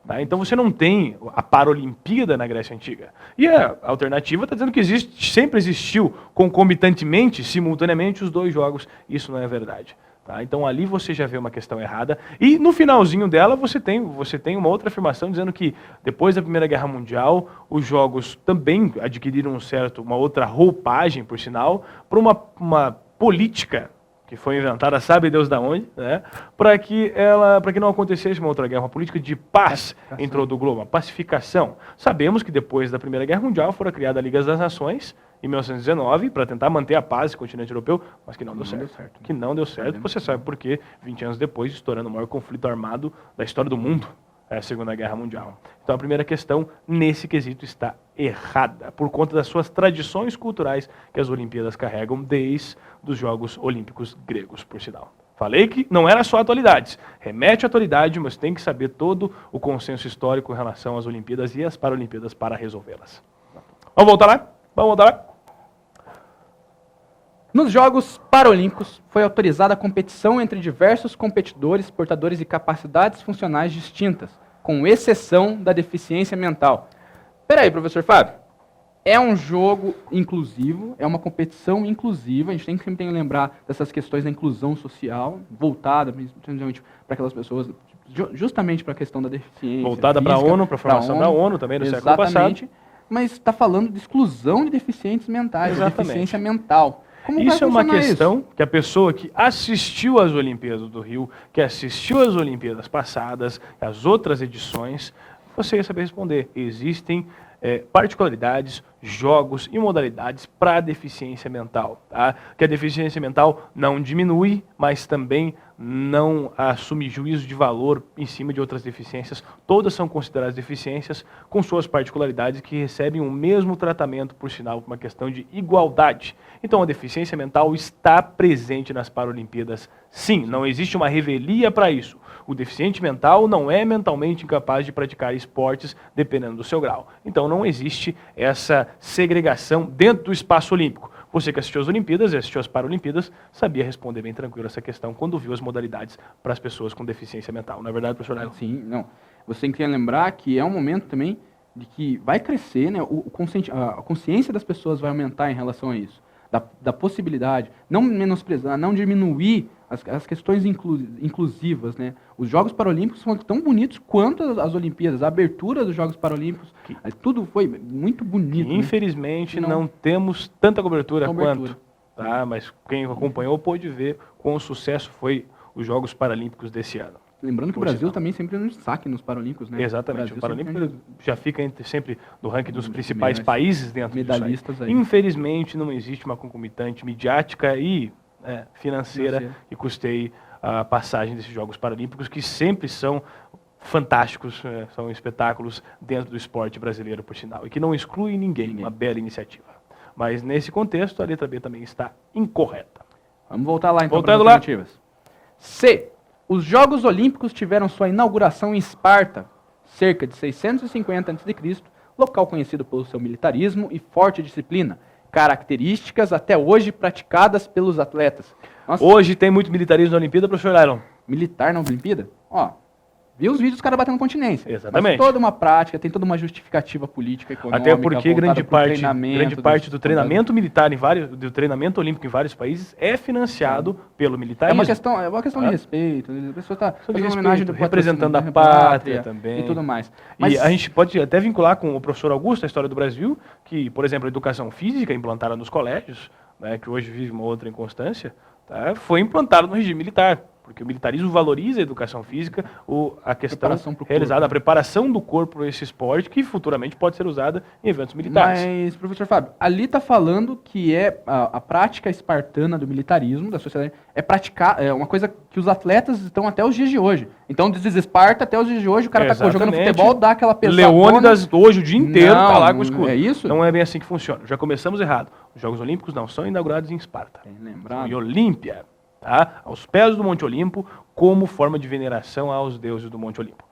Tá? Então você não tem a Paralimpíada na Grécia Antiga. E a alternativa está dizendo que sempre existiu concomitantemente, simultaneamente, os dois jogos. Isso não é verdade. Tá? Então ali você já vê uma questão errada. E no finalzinho dela você tem uma outra afirmação dizendo que depois da Primeira Guerra Mundial, os jogos também adquiriram uma outra roupagem, por sinal, para uma política que foi inventada, sabe Deus da onde, né? Para que não acontecesse uma outra guerra, uma política de paz em todo o globo, uma pacificação. Sabemos que depois da Primeira Guerra Mundial foram criadas a Liga das Nações, em 1919, para tentar manter a paz no continente europeu, mas que não deu certo. Que não deu certo, você sabe por quê, 20 anos depois, estourando o maior conflito armado da história do mundo, a Segunda Guerra Mundial. Então a primeira questão, nesse quesito, está errada, por conta das suas tradições culturais que as Olimpíadas carregam desde os Jogos Olímpicos gregos, por sinal. Falei que não era só atualidades, remete à atualidade, mas tem que saber todo o consenso histórico em relação às Olimpíadas e às Paralimpíadas para resolvê-las. Vamos voltar lá? Nos Jogos Paralímpicos, foi autorizada a competição entre diversos competidores portadores de capacidades funcionais distintas, com exceção da deficiência mental. Peraí, professor Fábio. É um jogo inclusivo, é uma competição inclusiva, a gente sempre tem que lembrar dessas questões da inclusão social, voltada principalmente para aquelas pessoas, justamente para a questão da deficiência. Voltada para a ONU, para a formação da ONU também no século passado. Mas está falando de exclusão de deficientes mentais, de deficiência mental. Isso é uma questão que a pessoa que assistiu às Olimpíadas do Rio, que assistiu às Olimpíadas passadas, às outras edições, você ia saber responder. Existem particularidades, jogos e modalidades para a deficiência mental. Tá? Que a deficiência mental não diminui, mas também não assume juízo de valor em cima de outras deficiências. Todas são consideradas deficiências com suas particularidades que recebem o mesmo tratamento, por sinal, por uma questão de igualdade. Então a deficiência mental está presente nas Paralimpíadas, sim, não existe uma revelia para isso. O deficiente mental não é mentalmente incapaz de praticar esportes dependendo do seu grau. Então não existe essa segregação dentro do espaço olímpico. Você que assistiu às Olimpíadas e assistiu às Paralimpíadas sabia responder bem tranquilo essa questão quando viu as modalidades para as pessoas com deficiência mental. Não é verdade, professor Nailo? Sim, não. Você tem que lembrar que é um momento também de que vai crescer, né, a consciência das pessoas vai aumentar em relação a isso. Da possibilidade, não menosprezar, não diminuir as questões inclusivas, né? Os Jogos Paralímpicos são tão bonitos quanto as Olimpíadas. A abertura dos Jogos Paralímpicos, tudo foi muito bonito. Infelizmente, não temos tanta cobertura quanto. Tá? Mas quem acompanhou pôde ver quão sucesso foi os Jogos Paralímpicos desse ano. Lembrando que o Brasil também sempre no destaque nos Paralímpicos, né? Exatamente. O Paralímpico já fica sempre no ranking dos principais países dentro medalhistas disso aí. Infelizmente, não existe uma concomitante midiática e financeira que custeie a passagem desses Jogos Paralímpicos, que sempre são fantásticos, são espetáculos dentro do esporte brasileiro, por sinal, e que não exclui ninguém. Uma bela iniciativa. Mas, nesse contexto, a letra B também está incorreta. Vamos voltar lá, então, voltando lá. C. Os Jogos Olímpicos tiveram sua inauguração em Esparta, cerca de 650 a.C., local conhecido pelo seu militarismo e forte disciplina, características até hoje praticadas pelos atletas. Nossa. Hoje tem muito militarismo na Olimpíada, professor Ailon? Militar na Olimpíada? Viu os vídeos dos caras batendo continência. Exatamente. Mas toda uma prática, tem toda uma justificativa política, econômica. Até porque grande parte do treinamento militar, do treinamento olímpico em vários países é financiado pelo militarismo. É uma questão de respeito. A pessoa está fazendo homenagem representando a pátria também. E tudo mais. Mas a gente pode até vincular com o professor Augusto a história do Brasil, que, por exemplo, a educação física implantada nos colégios, né, que hoje vive uma outra inconstância, tá, foi implantada no regime militar. porque o militarismo valoriza a educação física, a questão Preparação pro realizada, corpo. a preparação do corpo para esse esporte, que futuramente pode ser usada em eventos militares. Mas, professor Fábio, ali está falando que a prática espartana do militarismo, da sociedade, é praticar, é uma coisa que os atletas estão até os dias de hoje. Então, diz Esparta até os dias de hoje, o cara tá jogando Exatamente. futebol, dá aquela pesadona. Leônidas hoje o dia inteiro Não, tá lá com o escudo. é isso? Não é bem assim que funciona. Já começamos errado. Os Jogos Olímpicos não são inaugurados em Esparta. Bem São lembrado. em Olímpia, tá? Aos pés do Monte Olimpo, como forma de veneração aos deuses do Monte Olimpo.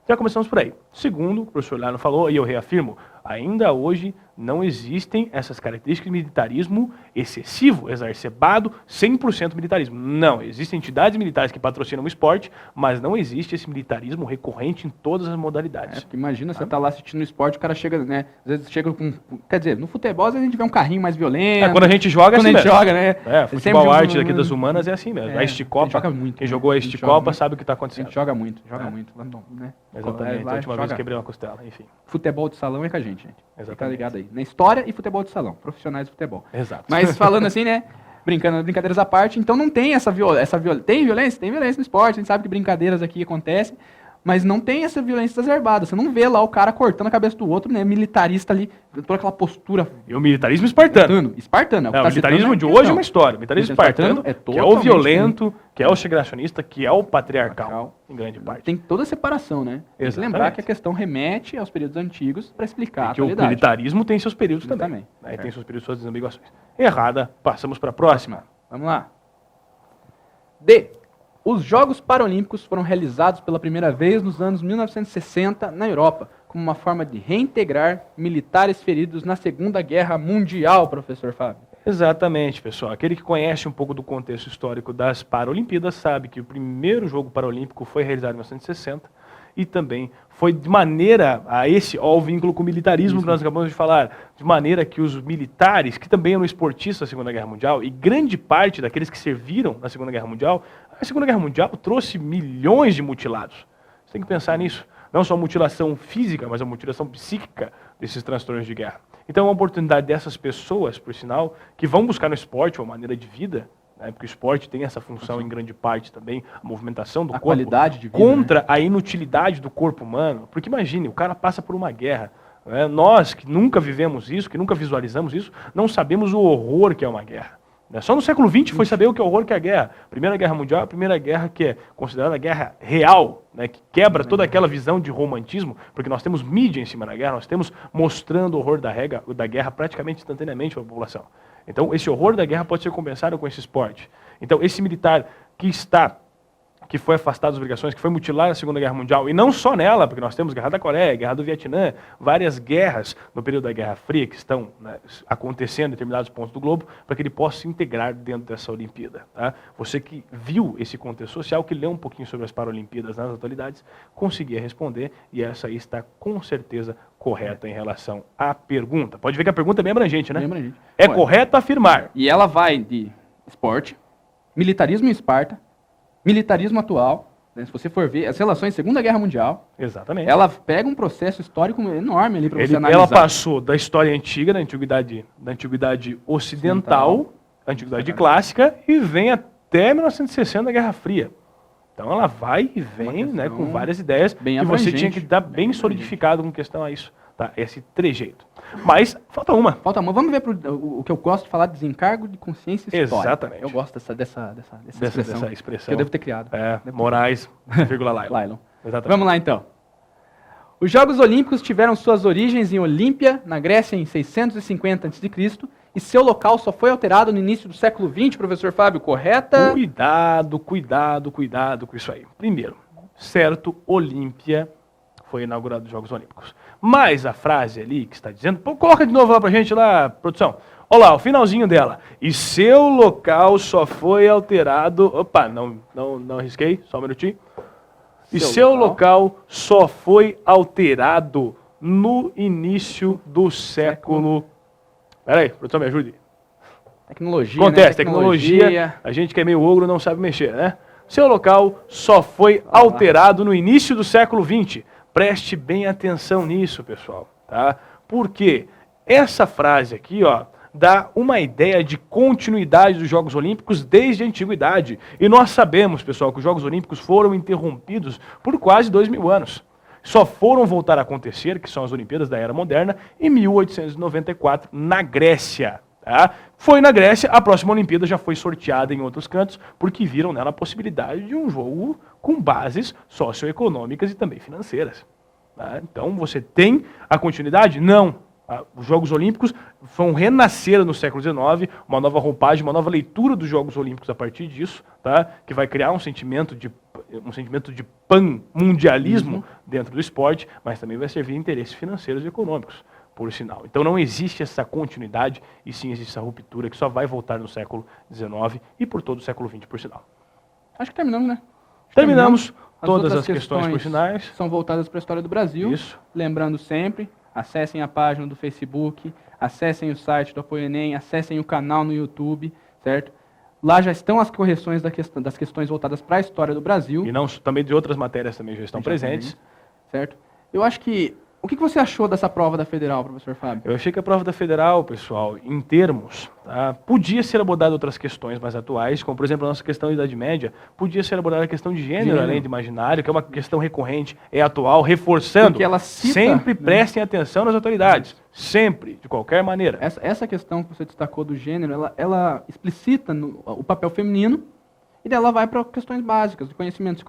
Já começamos por aí. Segundo, o professor Lano falou, e eu reafirmo, ainda hoje não existem essas características de militarismo excessivo, exacerbado, 100% militarismo. Não, existem entidades militares que patrocinam o esporte, mas não existe esse militarismo recorrente em todas as modalidades. Porque imagina, você tá lá assistindo o esporte, o cara chega, né? Às vezes chega com. Quer dizer, no futebol, às vezes a gente vê um carrinho mais violento. Quando a gente joga, quando assim a gente mesmo. joga, né? Futebol Sempre arte joga- daqui das humanas é assim mesmo. A Esticopa, joga muito, quem né? jogou a A gente joga Esticopa muito. sabe o que está A acontecendo. gente joga muito, né? Exatamente, Lá a última vez joga. quebrei uma costela, enfim. Futebol de salão é com a gente. Fica Exatamente. ligado aí. Na história e futebol de salão, profissionais de futebol. Exato. Mas falando assim, né? Brincadeiras à parte, então não tem essa violência. Tem violência? Tem violência no esporte, a gente sabe que brincadeiras aqui acontecem, mas não tem essa violência exacerbada. Você não vê lá o cara cortando a cabeça do outro, né? Militarista ali, toda aquela postura. E o militarismo espartano. Espartano, é o que Não, tá o militarismo citando, de né? hoje é Questão. uma história. O militarismo espartano, é que é o totalmente violento, que é o segregacionista, que é o patriarcal, Patriarcal. em grande parte. Tem toda a separação, né? Tem que Exatamente. lembrar que a questão remete aos períodos antigos para explicar a Que o atualidade. militarismo tem seus períodos também. Também. Né? Tem seus períodos, suas desambiguações. Errada, passamos para a próxima. Vamos lá. D. Os Jogos Paralímpicos foram realizados pela primeira vez nos anos 1960 na Europa, como uma forma de reintegrar militares feridos na Segunda Guerra Mundial, professor Fábio. Exatamente, pessoal. Aquele que conhece um pouco do contexto histórico das Paralimpíadas sabe que o primeiro jogo paralímpico foi realizado em 1960 e também foi de maneira ao vínculo com o militarismo que nós acabamos de falar, de maneira que os militares, que também eram esportistas da Segunda Guerra Mundial, e grande parte daqueles que serviram na Segunda Guerra Mundial, a Segunda Guerra Mundial trouxe milhões de mutilados. Você tem que pensar nisso. Não só a mutilação física, mas a mutilação psíquica desses transtornos de guerra. Então é uma oportunidade dessas pessoas, por sinal, que vão buscar no esporte uma maneira de vida, né, porque o esporte tem essa função em grande parte também, a movimentação do A corpo, qualidade de vida, contra a inutilidade do corpo humano. Porque imagine, o cara passa por uma guerra. Né, nós que nunca vivemos isso, que nunca visualizamos isso, não sabemos o horror que é uma guerra. Né? Só no século XX foi saber o que é horror que é a guerra. Primeira Guerra Mundial é a primeira guerra que é considerada a guerra real, né, que quebra toda aquela visão de romantismo, porque nós temos mídia em cima da guerra, nós temos mostrando o horror da guerra praticamente instantaneamente para a população. Então, esse horror da guerra pode ser compensado com esse esporte. Então, esse militar que foi afastado das obrigações, que foi mutilado na Segunda Guerra Mundial, e não só nela, porque nós temos Guerra da Coreia, Guerra do Vietnã, várias guerras no período da Guerra Fria que estão, né, acontecendo em determinados pontos do globo, para que ele possa se integrar dentro dessa Olimpíada. Tá? Você que viu esse contexto social, que leu um pouquinho sobre as Paralimpíadas nas atualidades, conseguia responder, e essa aí está com certeza correta em relação à pergunta. Pode ver que a pergunta é bem abrangente, né? Bem abrangente. É Olha, correto afirmar. E ela vai de esporte, militarismo em Esparta, militarismo atual, né, se você for ver as relações Segunda Guerra Mundial, Exatamente. ela pega um processo histórico enorme ali para você analisar. Ela passou da história antiga, da antiguidade ocidental, da antiguidade clássica, e vem até 1960, a Guerra Fria. Então ela vai e vem, né, com várias ideias bem que você abrangente, tinha que dar bem solidificado com questão a isso. Tá? Esse trejeito. Mas falta uma. Falta uma. Vamos ver o que eu gosto de falar, desencargo de consciência histórica. Exatamente. Eu gosto dessa expressão, que eu devo ter criado. Moraes, vírgula Lailon. Lailon. Exatamente. Vamos lá, então. Os Jogos Olímpicos tiveram suas origens em Olímpia, na Grécia, em 650 a.C., e seu local só foi alterado no início do século XX, professor Fábio, correta? Cuidado com isso aí. Primeiro, certo, Olímpia foi inaugurado os Jogos Olímpicos. Mas a frase ali que está dizendo, coloca de novo lá pra gente lá, produção. Olha lá, o finalzinho dela. E seu local só foi alterado... Opa, não arrisquei, só um minutinho. E seu local só foi alterado no início do século... Peraí, produção, me ajude. Tecnologia, Acontece, né? tecnologia, a gente que é meio ogro não sabe mexer, né? Seu local só foi alterado no início do século XX. Preste bem atenção nisso, pessoal, tá? Porque essa frase aqui, ó, dá uma ideia de continuidade dos Jogos Olímpicos desde a antiguidade. E nós sabemos, pessoal, que os Jogos Olímpicos foram interrompidos por quase 2000 anos. Só foram voltar a acontecer, que são as Olimpíadas da Era Moderna, em 1894, na Grécia. Tá? Foi na Grécia, a próxima Olimpíada já foi sorteada em outros cantos, porque viram nela a possibilidade de um jogo com bases socioeconômicas e também financeiras. Tá? Então, você tem a continuidade? Não. Os Jogos Olímpicos vão renascer no século XIX, uma nova roupagem, uma nova leitura dos Jogos Olímpicos a partir disso, tá? Que vai criar um sentimento de pan-mundialismo dentro do esporte, mas também vai servir interesses financeiros e econômicos, por sinal. Então não existe essa continuidade, e sim existe essa ruptura que só vai voltar no século XIX e por todo o século XX, por sinal. Acho que terminamos, né? Terminamos todas as questões por sinais. São voltadas para a história do Brasil. Isso. Lembrando sempre, acessem a página do Facebook, acessem o site do Apoio Enem, acessem o canal no YouTube, certo? Lá já estão as correções das questões voltadas para a história do Brasil. E não, também de outras matérias também já estão presentes. Certo? Eu acho que... O que você achou dessa prova da Federal, professor Fábio? Eu achei que a prova da Federal, pessoal, em termos, tá, podia ser abordada outras questões mais atuais, como, por exemplo, a nossa questão da Idade Média, podia ser abordada a questão de gênero, além do imaginário, que é uma questão recorrente, é atual, reforçando. Porque ela cita, sempre prestem atenção nas autoridades. Sempre, de qualquer maneira. Essa questão que você destacou do gênero, ela explicita o papel feminino, e daí ela vai para questões básicas de conhecimento.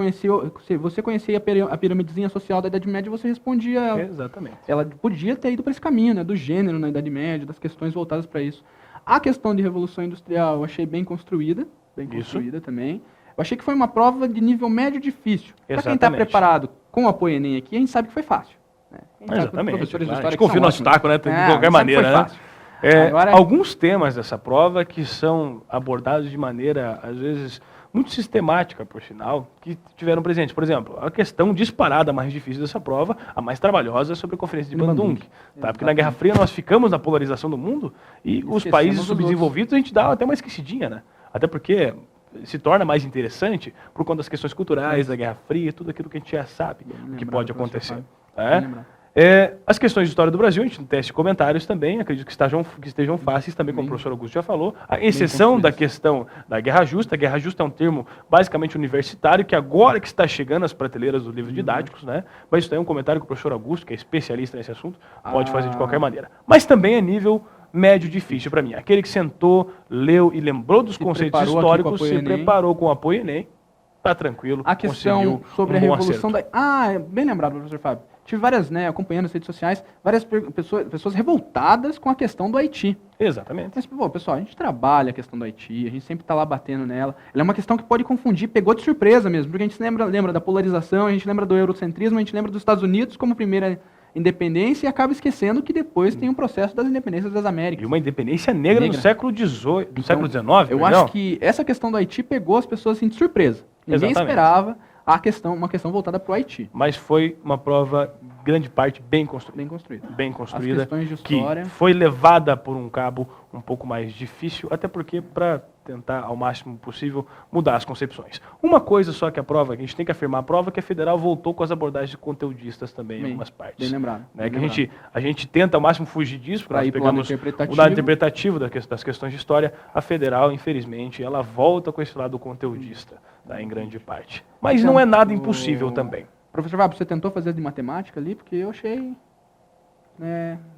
Você conhecia a piramidezinha social da Idade Média, você respondia... Exatamente. Ela podia ter ido para esse caminho, né, do gênero na Idade Média, das questões voltadas para isso. A questão de Revolução Industrial eu achei bem construída também. Eu achei que foi uma prova de nível médio difícil. Para quem está preparado com o Apoio Enem aqui, a gente sabe que foi fácil. Né? Exatamente. Claro. A gente confia no nosso taco, né, de qualquer maneira, né? Agora, alguns temas dessa prova que são abordados de maneira, às vezes... muito sistemática, por sinal, que tiveram presentes. Por exemplo, a questão disparada mais difícil dessa prova, a mais trabalhosa, é sobre a Conferência de Bandung. Tá? Porque na Guerra Fria nós ficamos na polarização do mundo e os países subdesenvolvidos a gente dá até uma esquecidinha, né? Até porque se torna mais interessante por conta das questões culturais da Guerra Fria, tudo aquilo que a gente já sabe que pode acontecer. As questões de história do Brasil, a gente testa comentários também, acredito que estejam fáceis também, como o professor Augusto já falou, a exceção da questão da Guerra Justa. A Guerra Justa é um termo basicamente universitário, que agora que está chegando às prateleiras dos livros didáticos, né? Mas isso aí é um comentário que o professor Augusto, que é especialista nesse assunto, pode fazer de qualquer maneira. Mas também é nível médio difícil para mim. Aquele que sentou, leu e lembrou dos conceitos históricos, se preparou com o Apoio Enem, tá tranquilo. A questão sobre a Revolução da... bem lembrado, professor Fábio. Tive várias, acompanhando as redes sociais, várias pessoas revoltadas com a questão do Haiti. Exatamente. Mas, pessoal, a gente trabalha a questão do Haiti, a gente sempre está lá batendo nela. Ela é uma questão que pode confundir, pegou de surpresa mesmo, porque a gente lembra da polarização, a gente lembra do eurocentrismo, a gente lembra dos Estados Unidos como primeira independência e acaba esquecendo que depois tem um processo das independências das Américas. E uma independência negra no século XVIII, no século XIX. Eu acho que essa questão do Haiti pegou as pessoas assim, de surpresa. Ninguém esperava uma questão voltada para o Haiti. Mas foi uma prova, grande parte, bem construída. As questões de história... que foi levada por um cabo um pouco mais difícil, até porque para tentar, ao máximo possível, mudar as concepções. Uma coisa só que a prova, que a gente tem que afirmar a prova, que a Federal voltou com as abordagens conteudistas também em algumas partes. Bem lembrado. Que a gente tenta ao máximo fugir disso, porque nós pegamos o lado interpretativo das questões de história. A Federal, infelizmente, ela volta com esse lado conteudista, tá, em grande parte. Mas não é nada impossível também. Professor Fábio, você tentou fazer de matemática ali? Porque eu achei...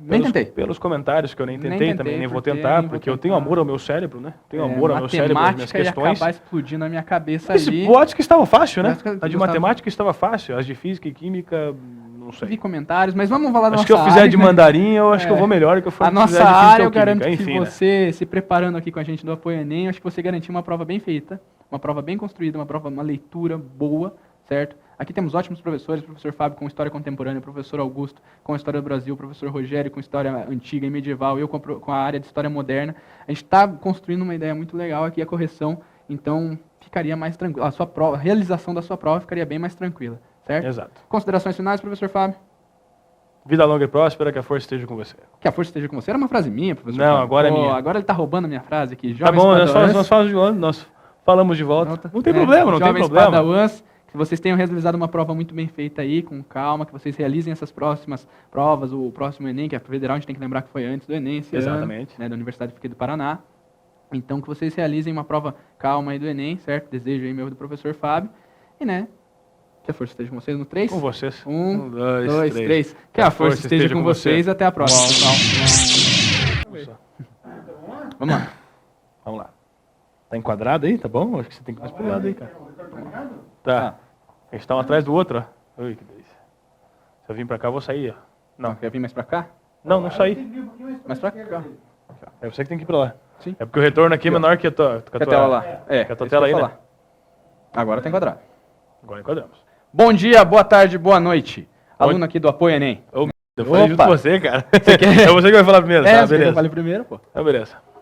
nem tentei. Pelos comentários que eu nem tentei também, nem vou tentar, porque eu tenho amor ao meu cérebro, né? Tenho amor ao meu cérebro, às minhas questões. Ia acabar explodindo na minha cabeça ali. Esse plot que estava fácil, né? A de matemática estava fácil, as de física e química, não sei. Vi comentários, mas vamos falar da nossa área. Acho que eu fizer de mandarim, eu acho que eu vou melhor que eu for a nossa área, eu garanto que você, se preparando aqui com a gente do Apoio Enem, acho que você garantiu uma prova bem feita, uma prova bem construída, uma leitura boa, certo? Aqui temos ótimos professores, o professor Fábio com História Contemporânea, o professor Augusto com História do Brasil, o professor Rogério com História Antiga e Medieval, eu com a área de História Moderna. A gente está construindo uma ideia muito legal aqui, a correção, então ficaria mais tranquilo. A realização da sua prova ficaria bem mais tranquila, certo? Exato. Considerações finais, professor Fábio? Vida longa e próspera, que a força esteja com você. Que a força esteja com você? Era uma frase minha, professor Não, Fábio. Agora é minha. Agora ele está roubando a minha frase aqui. Tá bom, nós falamos de volta, nós falamos de volta. Não tem problema, não tem problema. Que vocês tenham realizado uma prova muito bem feita aí, com calma, que vocês realizem essas próximas provas, o próximo Enem, que é federal, a gente tem que lembrar que foi antes do Enem esse Exatamente. ano, né, da Universidade FIC do Paraná. Então, que vocês realizem uma prova calma aí do Enem, certo? Desejo aí meu do professor Fábio. E, né, que a força esteja com vocês no 3. Com vocês. 1, 2, 3. Que a força esteja com vocês. Até a próxima. Vamos lá. Vamos lá. Tá enquadrado aí? Tá bom? Acho que você tem que ir mais pro lado aí, cara. Tá. Eles estão atrás do outro, ó. Ui, que delícia. Se eu vim pra cá, eu vou sair, ó. Não, quer vir mais pra cá? Não, não saí. Mais pra cá. É você que tem que ir pra lá. Sim. É porque o retorno aqui é menor que a tua... Que a tela lá. É, que a tua isso tela que eu aí, ia né? falar. Agora tá enquadrado. Agora enquadramos. Bom dia, boa tarde, boa noite. Aluno aqui do Apoio Enem. Eu falei junto Opa. com você, cara. Você quer? É você que vai falar primeiro, tá? Você quer que eu Beleza. fale primeiro, pô. Tá, beleza.